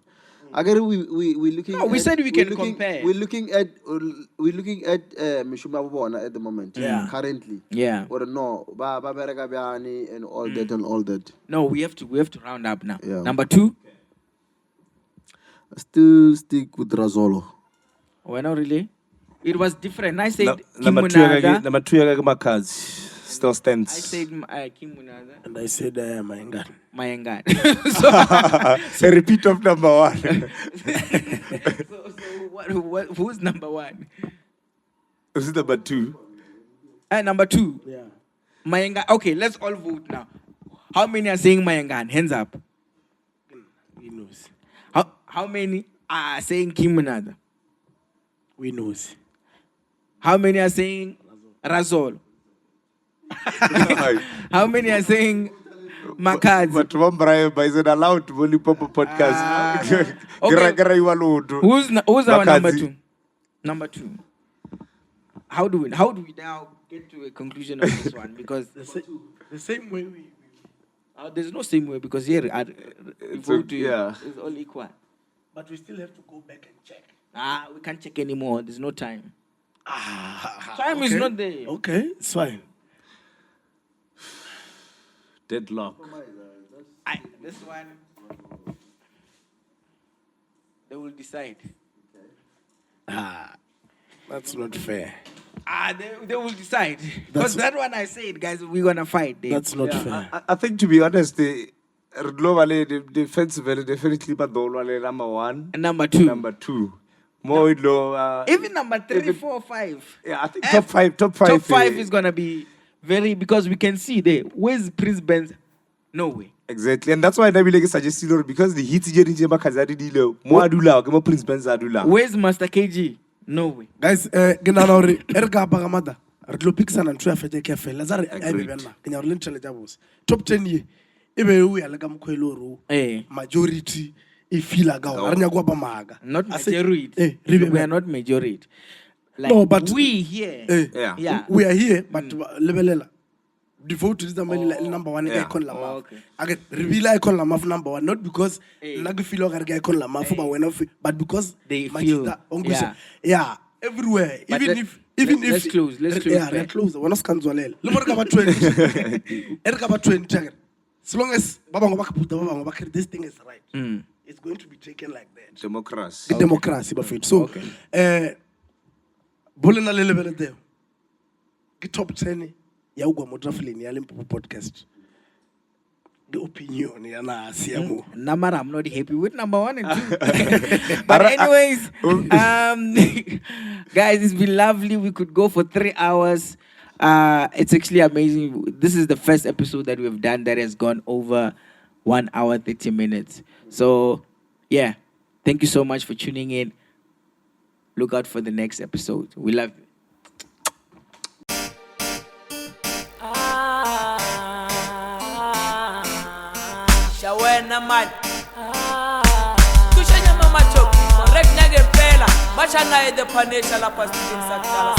Again, we looking. No, we at, said we can looking, compare. We're looking at Mishuma Babona at the moment. Yeah. Currently. Yeah. Or no, Berega Biani and all that and all that. No, we have to round up now. Yeah. Number 2. Still stick with Razolo. Why not really? It was different. I said number 2, Kimunada. number 2, Makazi still stands. I said Kimunada. And I said, Mayengan. Mayengan. A repeat of number 1. so who's number 1? This is number 2. Number 2. Yeah. Mayengan. Okay, let's all vote now. How many are saying Mayengan? Hands up. We knows. How many are saying Kimunada? We knows. How many are saying Razol? How many are saying Makazi? But one Brian is it allowed to Limpopo podcast? Okay. Who's our number Makazi. 2? Number 2. How do we now get to a conclusion of this one? Because The same way we there's no same way because here vote yeah. is all equal. but we still have to go back and check. We can't check anymore. There's no time. Time okay. is not there. Okay, it's fine. Deadlock. This one, they will decide. That's not fair. They will decide. Because that one I said, guys, we're going to fight. That's not fair. I think, to be honest, the defense very definitely but number 1 And number 2. number 2 more low Even number 3, 4, 5. yeah, I think top 5 Top 5 is going to be very, because we can see there. Where's Prince Benz? No way. exactly, and that's why I like suggest because the hit je nje makazadi dilo mo adula ke mo Prince Benz adula. Where's Master KG? No way. Guys, gina na hore erga ba gamada re tlo pikisana ntho ya fete ke fela za re a be bena ke nya re le ntshele ja bose top 10 ye e be o ya le ka mkhwelo ro majority e feel ga o re nya go ba maga Not majority. We are not majority. Like, no, but we here. Yeah. We are here, but lebelela. The vote is the number 1 icon la maf. Okay. Again, reveal icon la maf number 1, not because nagi feel ga icon la maf ba wena but because They feel. Yeah, everywhere. But Even if let's close. Yeah, let's close. Wona skanzwalela. Le more ka ba 20. Erga ba 20. As long as baba ngo ba ka puta baba ngo ba this thing is right. It's going to be taken like that. Democracy. Democracy ba fit. So bolena le lebele there. Ke top 10 ya ugwa mo traveling ya Limpopo podcast. The opinion ya na siamo. Namara, I'm not happy with number 1 and 2. But anyways, guys, it's been lovely. We could go for 3 hours. It's actually amazing. This is the first episode that we've done that has gone over 1 hour 30 minutes. So, yeah, Thank you so much for tuning in. Look out for the next episode. We love you. Shawena man kushanya mama choki correct nage pela bacha naye the panesha la pastin sakala